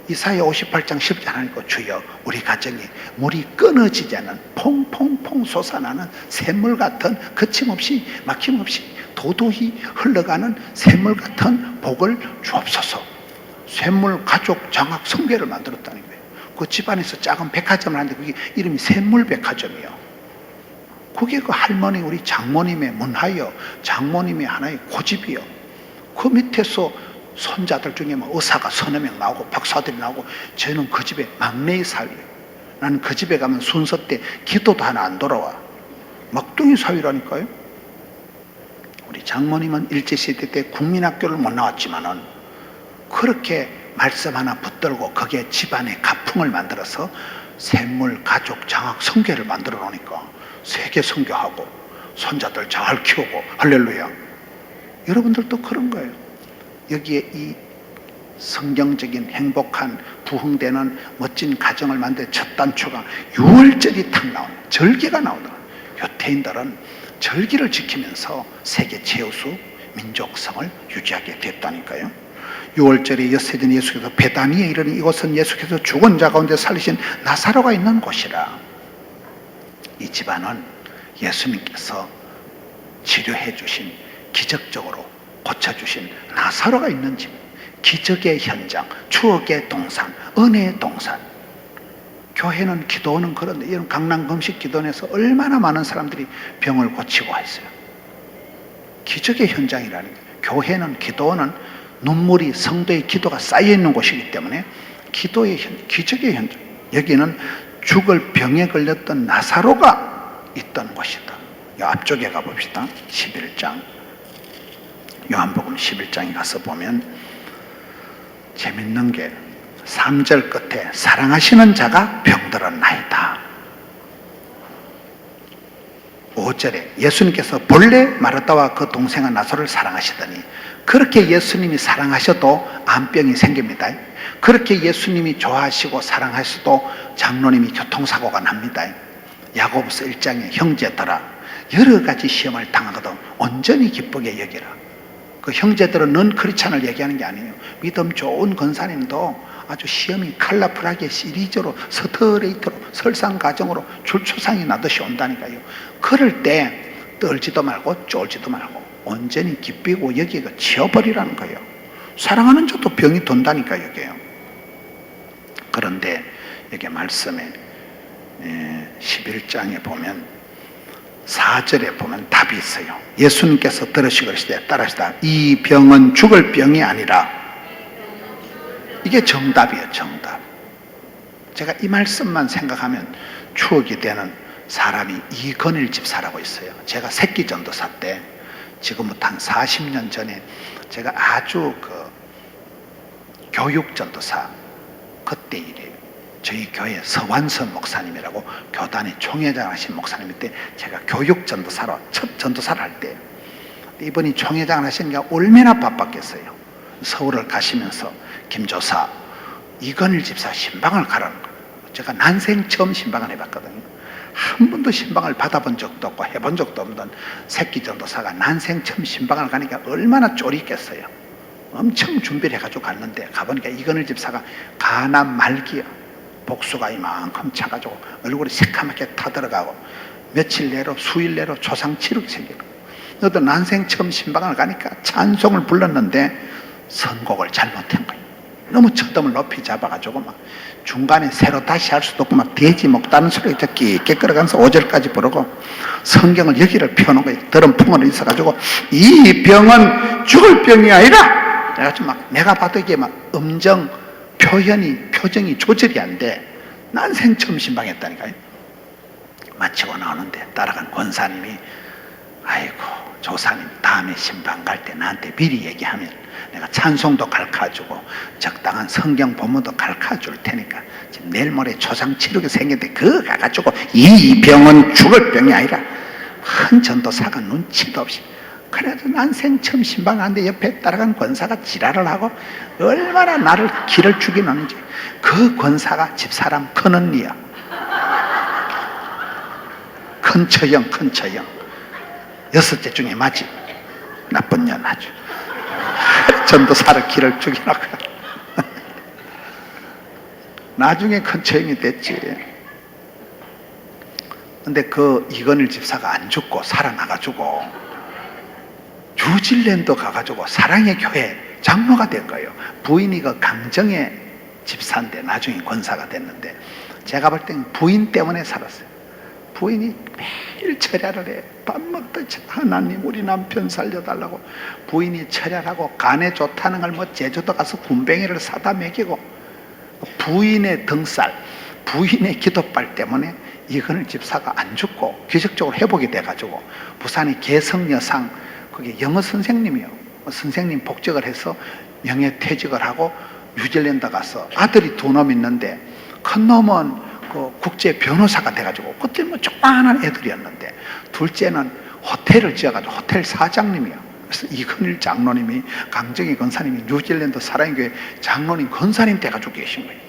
이사야 58장 10절 하니까 주여 우리 가정에 물이 끊어지지 않는 퐁퐁퐁 솟아나는 샘물 같은 거침없이 막힘없이 도도히 흘러가는 샘물 같은 복을 주옵소서. 샘물 가족 장학 성교를 만들었다는 거예요. 그 집안에서 작은 백화점을 하는데 그게 이름이 샘물 백화점이요. 그게 그 할머니 우리 장모님의 문화요, 장모님의 하나의 고집이요. 그 밑에서 손자들 중에 뭐 의사가 서너 명 나오고 박사들이 나오고 저는 그 집에 막내의 사위예요. 나는 그 집에 가면 순서 때 기도도 하나 안 돌아와. 막둥이 사위라니까요. 우리 장모님은 일제시대 때 국민학교를 못 나왔지만은 그렇게 말씀 하나 붙들고 거기에 집안의 가풍을 만들어서 샘물 가족 장학 성교를 만들어 놓으니까 세계 성교하고 손자들 잘 키우고 할렐루야. 여러분들도 그런 거예요. 여기에 이 성경적인 행복한 부흥되는 멋진 가정을 만든 첫 단추가 6월절이 탁 나오는 절기가 나오더라고요. 유태인들은 절기를 지키면서 세계 최우수 민족성을 유지하게 됐다니까요. 6월절에 엿새진 예수께서 베다니에 이르니 이곳은 예수께서 죽은 자 가운데 살리신 나사로가 있는 곳이라. 이 집안은 예수님께서 치료해 주신 기적적으로 고쳐주신 나사로가 있는 집, 기적의 현장, 추억의 동산, 은혜의 동산. 교회는 기도는 그런데 이런 강남금식 기도원에서 얼마나 많은 사람들이 병을 고치고 했어요. 기적의 현장이라는 거예요. 교회는 기도원은 눈물이 성도의 기도가 쌓여있는 곳이기 때문에 기적의 현장. 여기는 죽을 병에 걸렸던 나사로가 있던 곳이다. 앞쪽에 가봅시다. 11장 요한복음 11장에 가서 보면 재밌는 게 3절 끝에 사랑하시는 자가 병들었나이다. 5절에 예수님께서 본래 마르다와 그 동생은 나사로를 사랑하시더니 그렇게 예수님이 사랑하셔도 암병이 생깁니다. 그렇게 예수님이 좋아하시고 사랑하셔도 장로님이 교통사고가 납니다. 야고보서 1장에 형제들아 여러 가지 시험을 당하거든 온전히 기쁘게 여기라. 그 형제들은 넌 크리스찬을 얘기하는 게 아니에요. 믿음 좋은 권사님도 아주 시험이 컬러풀하게 시리즈로 스트레이트로 설상가정으로 줄초상이 나듯이 온다니까요. 그럴 때 떨지도 말고 쫄지도 말고 온전히 기쁘고 여기가 치워버리라는 거예요. 사랑하는 자도 병이 돈다니까 여기에요. 그런데 여기 말씀에 11장에 보면 4절에 보면 답이 있어요. 예수님께서 들으시고 그러시되 따라하시다. 이 병은 죽을 병이 아니라. 이게 정답이에요. 정답. 제가 이 말씀만 생각하면 추억이 되는 사람이 이건일 집사라고 있어요. 제가 새끼 전도사 때 지금부터 한 40년 전에 제가 아주 교육 전도사 그때 일이에요. 저희 교회 서완선 목사님이라고 교단의 총회장 하신 목사님인데 제가 교육 전도사로 첫 전도사를 할 때 이분이 총회장을 하시는 게 얼마나 바빴겠어요. 서울을 가시면서 김조사 이건일 집사 신방을 가라는 거예요. 제가 난생 처음 신방을 해봤거든요. 한 번도 신방을 받아본 적도 없고 해본 적도 없는 새끼 전도사가 난생 처음 신방을 가니까 얼마나 쫄있겠어요. 엄청 준비를 해가지고 갔는데 가보니까 이건일 집사가 가난 말기야. 복수가 이만큼 차가지고 얼굴이 새카맣게 타들어가고 며칠 내로 수일 내로 조상치욕이 생기고 너도 난생 처음 신방을 가니까 찬송을 불렀는데 선곡을 잘못한 거예요. 너무 척덤을 높이 잡아가지고 막 중간에 새로 다시 할 수도 없고 막 돼지 먹다는 소리가 깊게 끌어가면서 5절까지 부르고 성경을 여기를 펴놓은 거예요. 들은 풍어는 있어가지고 이 병은 죽을 병이 아니라 그래가지고 막 내가 봐도 이게 막 음정 표정이 조절이 안 돼. 난생 처음 신방했다니까요. 마치고 나오는데 따라간 권사님이 아이고 조사님 다음에 신방 갈 때 나한테 미리 얘기하면 내가 찬송도 가르쳐주고 적당한 성경 본문도 가르쳐줄 테니까 지금 내일 모레 초상 치르게 생겼는데 그거 가가지고 이 병은 죽을 병이 아니라 한 전도사가 눈치도 없이 그래도 난생 처음 신방하는데 옆에 따라간 권사가 지랄을 하고 얼마나 나를 기를 죽이는지. 그 권사가 집사람 큰언니야. 큰 처형 6째 중에 맞지. 나쁜 년 아주 전도사를 기를 죽이라고. 나중에 큰 처형이 됐지. 근데 그 이건일 집사가 안 죽고 살아나가지고 뉴질랜드 가가지고 사랑의 교회 장로가 된 거예요. 부인이 그 강정의 집사인데 나중에 권사가 됐는데 제가 볼 땐 부인 때문에 살았어요. 부인이 매일 철야를 해. 밥 먹듯이 하나님 우리 남편 살려달라고. 부인이 철야하고 간에 좋다는 걸 뭐 제주도 가서 군뱅이를 사다 먹이고 부인의 등살, 부인의 기도빨 때문에 이건을 집사가 안 죽고 기적적으로 회복이 돼가지고 부산의 개성여상 그게 영어 선생님이요. 선생님 복직을 해서 명예퇴직을 하고 뉴질랜드 가서 아들이 2놈 있는데 큰 놈은 그 국제 변호사가 돼가지고 그때 뭐 조그만한 애들이었는데 둘째는 호텔을 지어가지고 호텔 사장님이요. 그래서 이건일 장로님이 강정희 권사님이 뉴질랜드 사랑의 교회 장로님 권사님 돼가지고 계신 거예요.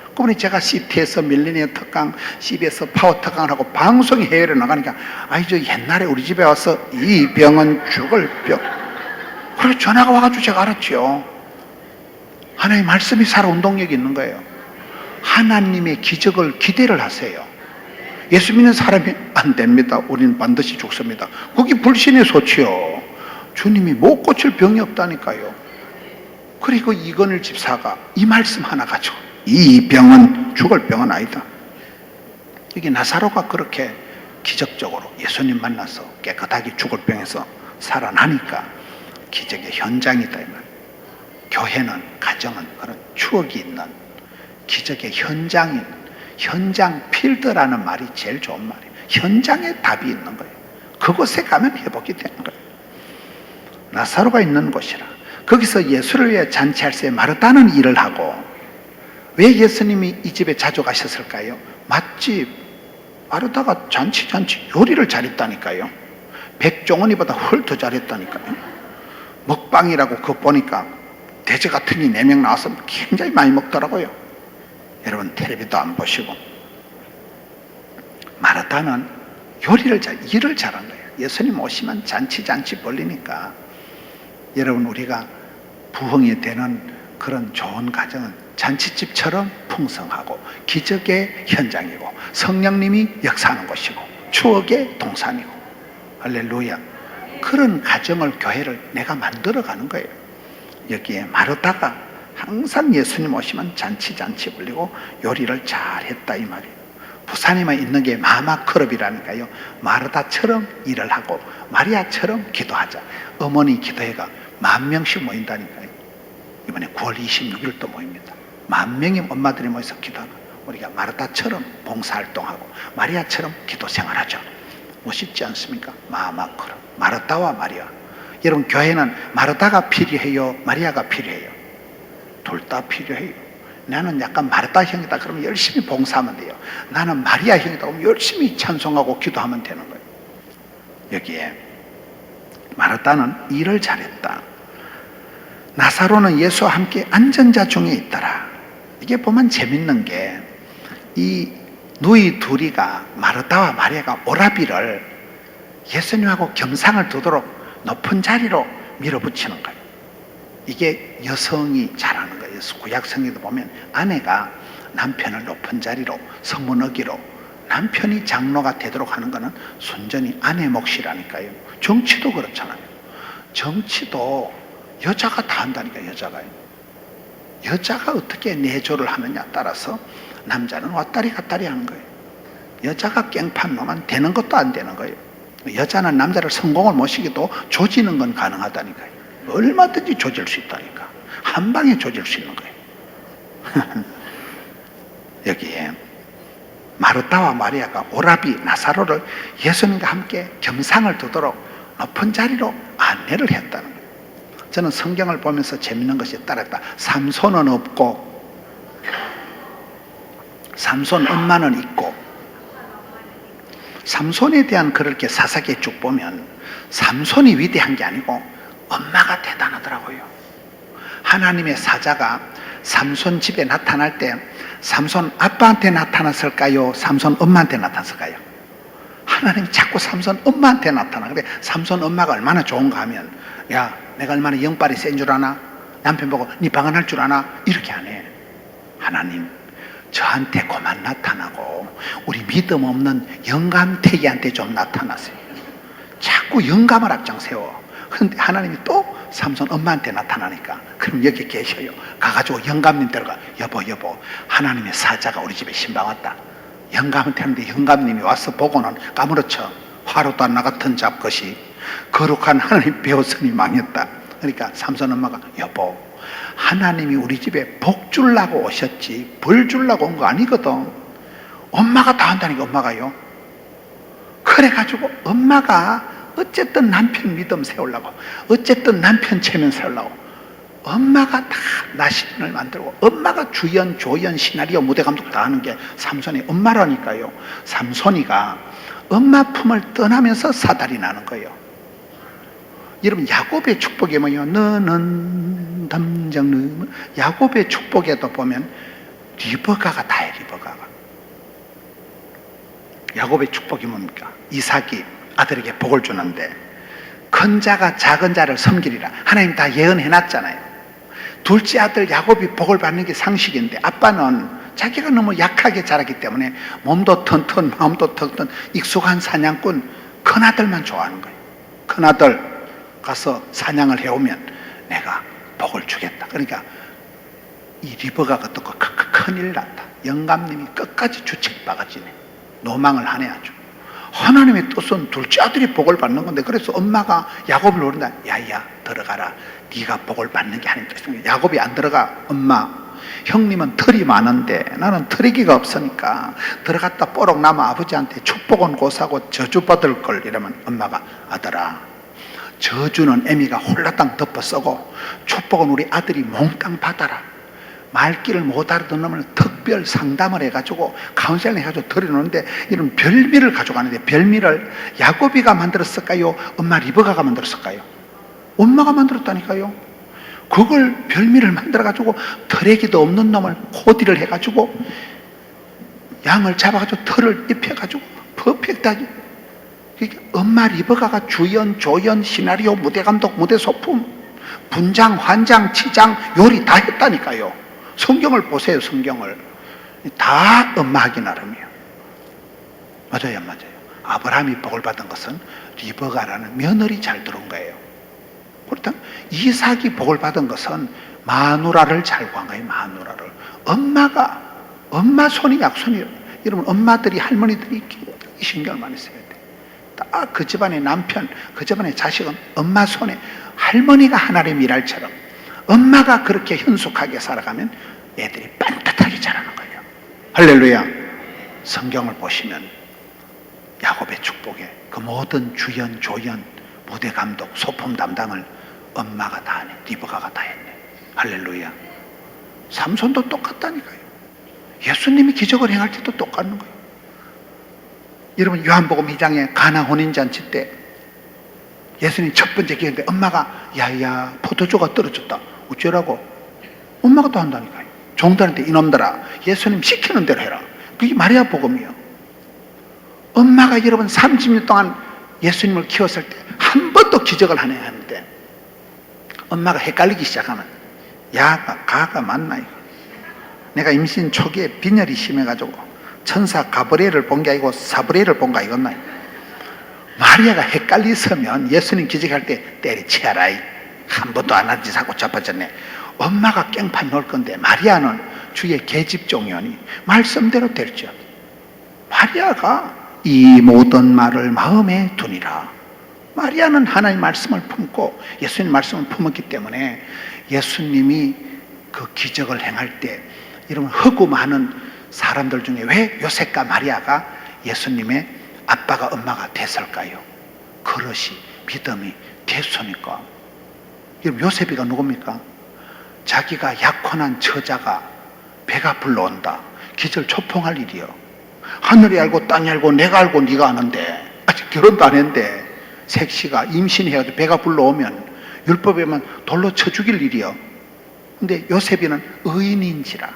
그분이 제가 CT에서 밀레니엄 특강, CBS 파워 특강을 하고 방송이 해외로 나가니까 아이 저 옛날에 우리 집에 와서 이 병은 죽을 병. 그래 전화가 와가지고 제가 알았죠. 하나님 말씀이 살아 운동력이 있는 거예요. 하나님의 기적을 기대를 하세요. 예수 믿는 사람이 안 됩니다. 우리는 반드시 죽습니다. 그게 불신의 소치요. 주님이 못 고칠 병이 없다니까요. 그리고 이건일 집사가 이 말씀 하나 가지고 이 병은 죽을 병은 아니다. 여기 나사로가 그렇게 기적적으로 예수님 만나서 깨끗하게 죽을 병에서 살아나니까 기적의 현장이다 이 말. 교회는 가정은 그런 추억이 있는 기적의 현장인 현장 필드라는 말이 제일 좋은 말이에요. 현장에 답이 있는 거예요. 그곳에 가면 회복이 되는 거예요. 나사로가 있는 곳이라. 거기서 예수를 위해 잔치할 때 마르다는 일을 하고 왜 예수님이 이 집에 자주 가셨을까요? 맛집 마르다가 잔치 요리를 잘했다니까요. 백종원이보다 훨 더 잘했다니까요. 먹방이라고 그거 보니까 돼지 같은 이 4명 나와서 굉장히 많이 먹더라고요. 여러분 텔레비도 안 보시고 마르다는 일을 잘한 거예요. 예수님 오시면 잔치 벌리니까 여러분 우리가 부흥이 되는 그런 좋은 가정은 잔치집처럼 풍성하고 기적의 현장이고 성령님이 역사하는 곳이고 추억의 동산이고 할렐루야. 그런 가정을 교회를 내가 만들어가는 거예요. 여기에 마르다가 항상 예수님 오시면 잔치 벌리고 요리를 잘했다 이 말이에요. 부산에만 있는 게 마마 클럽이라니까요. 마르다처럼 일을 하고 마리아처럼 기도하자. 어머니 기도회가 10,000명씩 모인다니까요. 이번에 9월 26일 또 모입니다. 10,000명의 엄마들이 모여서 기도하고 우리가 마르다처럼 봉사활동하고 마리아처럼 기도 생활하자. 멋있지 않습니까? 마마 클럽. 마르다와 마리아. 여러분 교회는 마르다가 필요해요? 마리아가 필요해요? 둘 다 필요해요. 나는 약간 마르다형이다 그러면 열심히 봉사하면 돼요. 나는 마리아형이다 그러면 열심히 찬송하고 기도하면 되는 거예요. 여기에 마르다는 일을 잘했다. 나사로는 예수와 함께 앉은 자 중에 있더라. 이게 보면 재밌는 게 이 누이 둘이가 마르다와 마리아가 오라비를 예수님하고 겸상을 두도록 높은 자리로 밀어붙이는 거예요. 이게 여성이 잘하는 거예요. 구약 성경도 보면 아내가 남편을 높은 자리로 성문 어기로 남편이 장로가 되도록 하는 것은 순전히 아내 몫이라니까요. 정치도 그렇잖아요. 정치도 여자가 다 한다니까. 여자가요. 여자가 어떻게 내조를 하느냐 따라서 남자는 왔다리 갔다리 하는 거예요. 여자가 깽판 놓으면 되는 것도 안 되는 거예요. 여자는 남자를 성공을 못 시켜도 조지는 건 가능하다니까요. 얼마든지 조질 수 있다니까. 한 방에 조질 수 있는 거예요. 여기에 마르다와 마리아가 오라비 나사로를 예수님과 함께 겸상을 두도록 높은 자리로 안내를 했다는 거예요. 저는 성경을 보면서 재밌는 것이 따랐다. 삼손은 없고 삼손 엄마는 있고, 삼손에 대한 그렇게 사사기에 쭉 보면 삼손이 위대한 게 아니고 엄마가 대단하더라고요. 하나님의 사자가 삼손 집에 나타날 때 삼손 아빠한테 나타났을까요? 삼손 엄마한테 나타났을까요? 하나님이 자꾸 삼손 엄마한테 나타나. 근데 삼손 엄마가 얼마나 좋은가 하면, 야, 내가 얼마나 영빨이 센 줄 아나? 남편 보고 네 방언할 줄 아나? 이렇게 안 해. 하나님, 저한테 그만 나타나고 우리 믿음 없는 영감태기한테 좀 나타나세요. 자꾸 영감을 앞장 세워. 그런데 하나님이 또 삼손 엄마한테 나타나니까, 그럼 여기 계셔요. 가가지고 영감님 데려가. 여보 하나님의 사자가 우리 집에 신방 왔다. 영감한테 하는데 영감님이 와서 보고는 까무러쳐. 화로도 안 나같은 잡것이 거룩한 하나님 배웠으니 망했다. 그러니까 삼손 엄마가, 여보, 하나님이 우리 집에 복 주려고 오셨지 벌 주려고 온 거 아니거든. 엄마가 다 한다니까. 엄마가요. 그래가지고 엄마가 어쨌든 남편 믿음 세우려고, 어쨌든 남편 체면 세우려고 엄마가 다 나시린을 만들고, 엄마가 주연 조연 시나리오 무대 감독 다 하는 게 삼손의 엄마라니까요. 삼손이가 엄마 품을 떠나면서 사달이 나는 거예요. 여러분, 야곱의 축복이 뭐예요? 너는 담장, 야곱의 축복에도 보면 리버가가 다해. 리버가가 야곱의 축복이 뭡니까? 이삭이 아들에게 복을 주는데 큰 자가 작은 자를 섬기리라. 하나님 다 예언해놨잖아요. 둘째 아들 야곱이 복을 받는 게 상식인데, 아빠는 자기가 너무 약하게 자랐기 때문에 몸도 튼튼 마음도 튼튼 익숙한 사냥꾼 큰아들만 좋아하는 거예요. 큰아들 가서 사냥을 해오면 내가 복을 주겠다. 그러니까 이 리버가가 듣고 큰일 났다. 영감님이 끝까지 주책바가지네. 노망을 하네 아주. 하나님의 뜻은 둘째 아들이 복을 받는 건데, 그래서 엄마가 야곱을 노린다. 야야, 들어가라. 네가 복을 받는 게 하나님 뜻이야. 야곱이 안 들어가. 엄마, 형님은 털이 많은데 나는 털이기가 없으니까 들어갔다 뽀록 남아 아버지한테 축복은 고사고 저주받을 걸. 이러면 엄마가, 아들아, 저주는 애미가 홀라당 덮어 쓰고 축복은 우리 아들이 몽땅 받아라. 말귀를 못 알아듣는 놈을 특별 상담을 해가지고 카운셀링 해가지고 드려놓는데, 이런 별미를 가져가는데, 별미를 야곱이가 만들었을까요? 엄마 리버가가 만들었을까요? 엄마가 만들었다니까요. 그걸 별미를 만들어가지고 털애기도 없는 놈을 코디를 해가지고 양을 잡아가지고 털을 입혀가지고 퍼펙트하게. 그러니까 엄마 리버가가 주연, 조연, 시나리오, 무대 감독, 무대 소품, 분장, 환장, 치장, 요리 다 했다니까요. 성경을 보세요. 성경을 다 엄마 하기 나름이에요. 맞아요, 맞아요. 아브라함이 복을 받은 것은 리버가라는 며느리 잘 들은 거예요. 그렇다면 이삭이 복을 받은 것은 마누라를 잘 구한 거예요. 마누라를. 엄마 손이 약손이에요. 여러분, 엄마들이, 할머니들이 이 신경을 많이 써야 돼. 딱 그 집안의 남편, 그 집안의 자식은 엄마 손에, 할머니가 하나님의 미랄처럼 엄마가 그렇게 현숙하게 살아가면 애들이 반듯하게 자라는 거예요. 할렐루야. 성경을 보시면 야곱의 축복에 그 모든 주연, 조연, 무대 감독, 소품 담당을 엄마가 다 하네. 리버가가 다 했네. 할렐루야. 삼손도 똑같다니까요. 예수님이 기적을 행할 때도 똑같은 거예요. 여러분, 요한복음 2장에 가나 혼인잔치 때 예수님 첫 번째 기회인데 엄마가, 야야, 포도주가 떨어졌다. 어쩌라고? 엄마가 또 한다니까요. 종들한테, 이놈들아, 예수님 시키는 대로 해라. 그게 마리아 복음이에요. 엄마가 여러분 30년 동안 예수님을 키웠을 때 한 번도 기적을 안 해야 하는데, 엄마가 헷갈리기 시작하면, 야가 가가 맞나 이거. 내가 임신 초기에 빈혈이 심해가지고 천사 가브리엘을 본 게 아니고 사브리엘을 본가 이건나. 마리아가 헷갈리서면 예수님 기적할 때 때리치아라. 한 번도 안 한 짓 하고 자빠졌네. 엄마가 깽판 놓을 건데 마리아는 주의 계집종이오니 말씀대로 될지어다. 마리아가 이 모든 말을 마음에 두니라. 마리아는 하나님의 말씀을 품고 예수님 말씀을 품었기 때문에 예수님이 그 기적을 행할 때 이런 허구 많은 사람들 중에 왜 요셉과 마리아가 예수님의 아빠가 엄마가 됐을까요? 그릇이 믿음이 됐으니까. 요셉이가 누굽니까? 자기가 약혼한 처자가 배가 불러온다. 기절초풍할 일이요. 하늘이 알고 땅이 알고 내가 알고 네가 아는데 아직 결혼도 안 했는데 색시가 임신해가지고 배가 불러오면 율법에만 돌로 쳐 죽일 일이요. 근데 요셉이는 의인인지라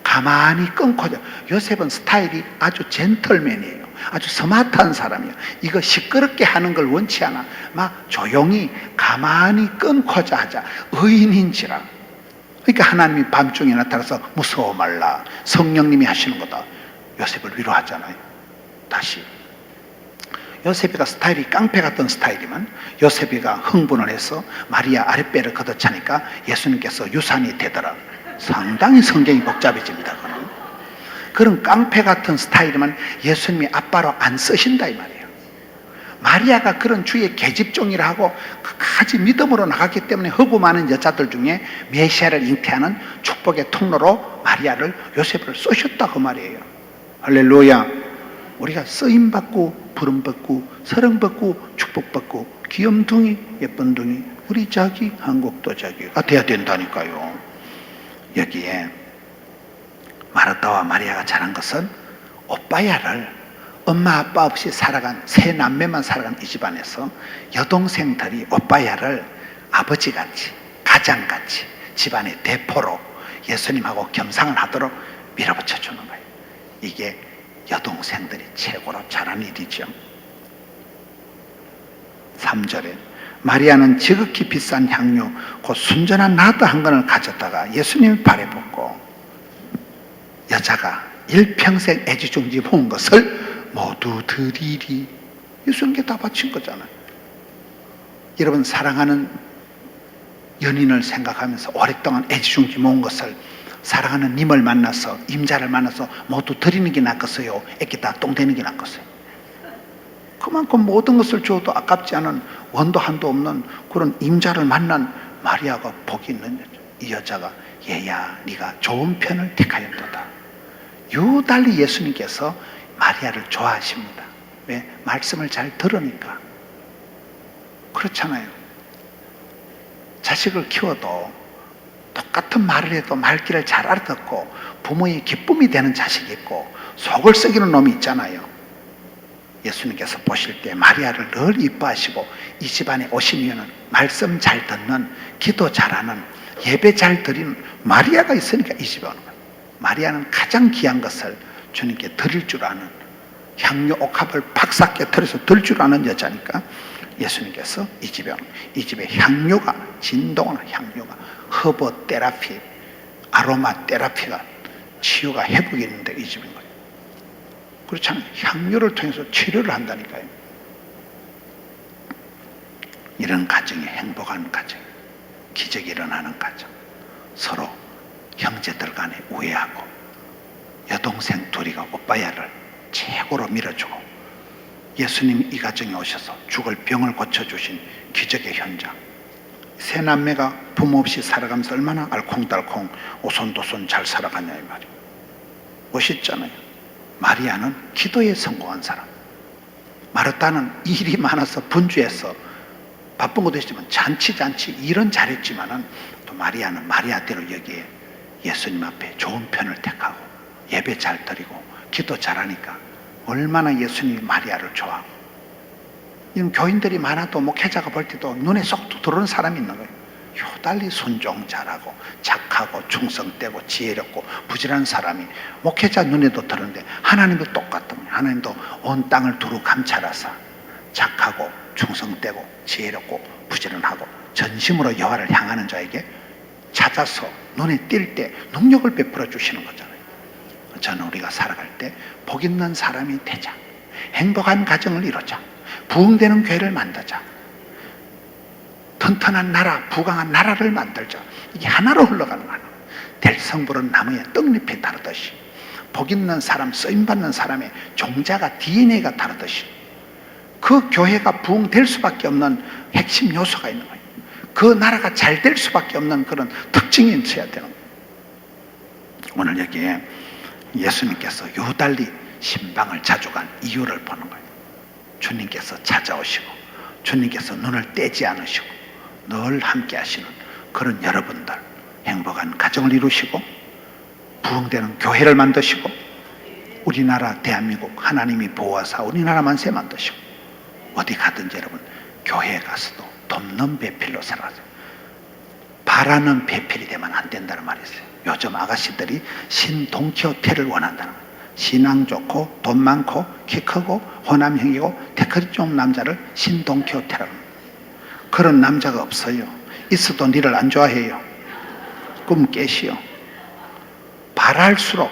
가만히 끊고자. 요셉은 스타일이 아주 젠틀맨이에요. 아주 스마트한 사람이에요. 이거 시끄럽게 하는 걸 원치 않아. 막 조용히 가만히 끊고자 하자. 의인인지라. 그러니까 하나님이 밤중에 나타나서 무서워 말라. 성령님이 하시는 거다. 요셉을 위로하잖아요. 다시. 요셉이가 스타일이 깡패 같은 스타일이면 요셉이가 흥분을 해서 마리아 아랫배를 걷어차니까 예수님께서 유산이 되더라. 상당히 성경이 복잡해집니다. 그런 깡패 같은 스타일이면 예수님이 아빠로 안 쓰신다 이 말이에요. 마리아가 그런 주의 계집종이라 하고 끝까지 믿음으로 나갔기 때문에 허구 많은 여자들 중에 메시아를 잉태하는 축복의 통로로 마리아를 요셉을 쏘셨다 그 말이에요. 할렐루야. 우리가 쓰임받고 부름받고 사랑받고 축복받고 귀염둥이 예쁜둥이 우리 자기 한국도 자기가 돼야 된다니까요. 여기에 마르다와 마리아가 잘한 것은 오빠야를 엄마 아빠 없이 살아간 세 남매만 살아간 이 집안에서 여동생들이 오빠야를 아버지같이 가장같이 집안의 대포로 예수님하고 겸상을 하도록 밀어붙여 주는 거예요. 이게 여동생들이 최고로 잘한 일이죠. 3절에 마리아는 지극히 비싼 향료 곧 순전한 나드 한 건을 가졌다가 예수님 발에 붓고 여자가 일평생 애지중지 모은 것을 모두 드리리. 예수님께 다 바친 거잖아요. 여러분 사랑하는 연인을 생각하면서 오랫동안 애지중지 모은 것을 사랑하는 님을 만나서 임자를 만나서 모두 드리는 게 낫겠어요? 애기다 똥 되는 게 낫겠어요? 그만큼 모든 것을 줘도 아깝지 않은 원도 한도 없는 그런 임자를 만난 마리아가 복이 있는 여자. 이 여자가 얘야 네가 좋은 편을 택하였도다. 유달리 예수님께서 마리아를 좋아하십니다. 왜? 말씀을 잘 들으니까. 그렇잖아요. 자식을 키워도 똑같은 말을 해도 말귀를 잘 알아듣고 부모의 기쁨이 되는 자식이 있고 속을 썩이는 놈이 있잖아요. 예수님께서 보실 때 마리아를 늘 이뻐하시고 이 집안에 오신 이유는 말씀 잘 듣는, 기도 잘하는, 예배 잘 드리는 마리아가 있으니까 이 집에 오는 거예요. 마리아는 가장 귀한 것을 주님께 드릴 줄 아는, 향료 옥합을 박삭게 털어서 들 줄 아는 여자니까 예수님께서 이 집에 오는 거예요. 이 집에 향료가 진동하는 향료가 허브 테라피, 아로마 테라피가 치유가 회복이 있는데 이 집인 거예요. 그렇잖아요. 향료를 통해서 치료를 한다니까요. 이런 가정이 행복한 가정, 기적이 일어나는 가정, 서로 형제들 간에 우애하고 여동생 둘이가 오빠야를 최고로 밀어주고 예수님이 이 가정에 오셔서 죽을 병을 고쳐주신 기적의 현장. 세 남매가 부모 없이 살아가면서 얼마나 알콩달콩 오손도손 잘 살아가냐 이 말이에요. 멋있잖아요. 마리아는 기도에 성공한 사람. 마르다는 일이 많아서 분주해서 바쁜 것도 있지만 잔치 일은 잘했지만은 또 마리아는 마리아대로 여기에 예수님 앞에 좋은 편을 택하고 예배 잘 드리고 기도 잘하니까 얼마나 예수님이 마리아를 좋아하고. 이런 교인들이 많아도 목회자가 볼 때도 눈에 쏙 들어오는 사람이 있는 거예요. 효달리 순종 잘하고 착하고 충성되고 지혜롭고 부지런한 사람이 목회자 눈에도 들었는데 하나님도 똑같은 거예요. 하나님도 온 땅을 두루 감찰하사 착하고 충성되고 지혜롭고 부지런하고 전심으로 여호와를 향하는 자에게 찾아서 눈에 띌 때 능력을 베풀어 주시는 거잖아요. 저는 우리가 살아갈 때 복 있는 사람이 되자, 행복한 가정을 이루자, 부흥되는 교회를 만들자, 튼튼한 나라, 부강한 나라를 만들자. 이게 하나로 흘러가는 거예요. 될성부른 나무의 떡잎이 다르듯이, 복 있는 사람, 쓰임받는 사람의 종자가 DNA가 다르듯이 그 교회가 부흥될 수밖에 없는 핵심 요소가 있는 거예요. 그 나라가 잘 될 수밖에 없는 그런 특징이 있어야 되는 거예요. 오늘 여기에 예수님께서 유달리 신방을 자주 간 이유를 보는 거예요. 주님께서 찾아오시고 주님께서 눈을 떼지 않으시고 늘 함께 하시는 그런 여러분들, 행복한 가정을 이루시고 부흥되는 교회를 만드시고 우리나라 대한민국 하나님이 보호하사 우리나라 만세 만드시고 어디 가든지 여러분 교회에 가서도 돕는 배필로 살아가세요. 바라는 배필이 되면 안 된다는 말이 있어요. 요즘 아가씨들이 신동키호테를 원한다는 거예요. 신앙 좋고 돈 많고 키 크고 호남형이고 태클이 좋은 남자를 신동키호테라는 거예요. 그런 남자가 없어요. 있어도 니를 안 좋아해요. 꿈 깨시오. 바랄수록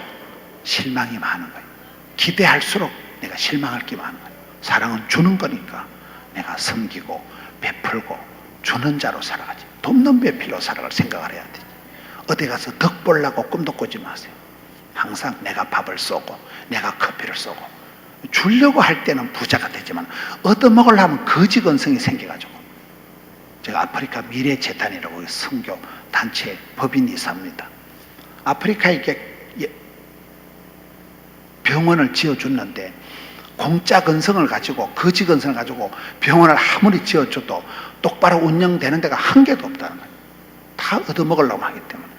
실망이 많은 거예요. 기대할수록 내가 실망할 게 많은 거예요. 사랑은 주는 거니까 내가 섬기고 베풀고 주는 자로 살아가지, 돕는 배필로 살아갈 생각을 해야 되지. 어디 가서 덕 보려고 꿈도 꾸지 마세요. 항상 내가 밥을 쏘고 내가 커피를 쏘고 주려고 할 때는 부자가 되지만 얻어먹으려면 거지건성이 생겨가지고, 제가 아프리카 미래재단이라고 선교 단체 법인 이사입니다. 아프리카에 병원을 지어줬는데 공짜 건성을 가지고 거지 건성을 가지고 병원을 아무리 지어줘도 똑바로 운영되는 데가 한 개도 없다는 거예요. 다 얻어먹으려고 하기 때문에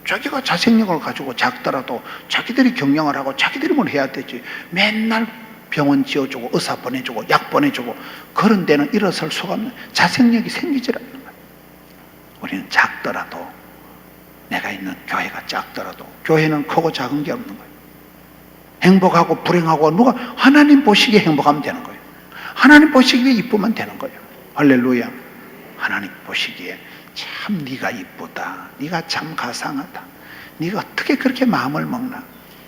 자기가 자생력을 가지고 작더라도 자기들이 경영을 하고 자기들이 뭘 해야 되지. 맨날 병원 지어주고 의사 보내주고 약 보내주고 그런 데는 일어설 수가 없는, 자생력이 생기질 않는 거예요. 우리는 작더라도, 내가 있는 교회가 작더라도 교회는 크고 작은 게 없는 거예요. 행복하고 불행하고 누가 하나님 보시기에 행복하면 되는 거예요. 하나님 보시기에 이쁘면 되는 거예요. 할렐루야. 하나님 보시기에 참 네가 이쁘다, 네가 참 가상하다, 네가 어떻게 그렇게 마음을 먹나,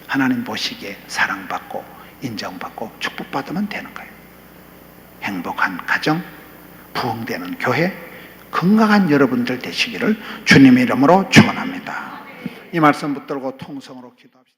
하나님 보시기에 사랑받고 인정받고 축복받으면 되는 거예요. 행복한 가정, 부흥되는 교회, 건강한 여러분들 되시기를 주님의 이름으로 축원합니다. 이 말씀 붙들고 통성으로 기도합시다.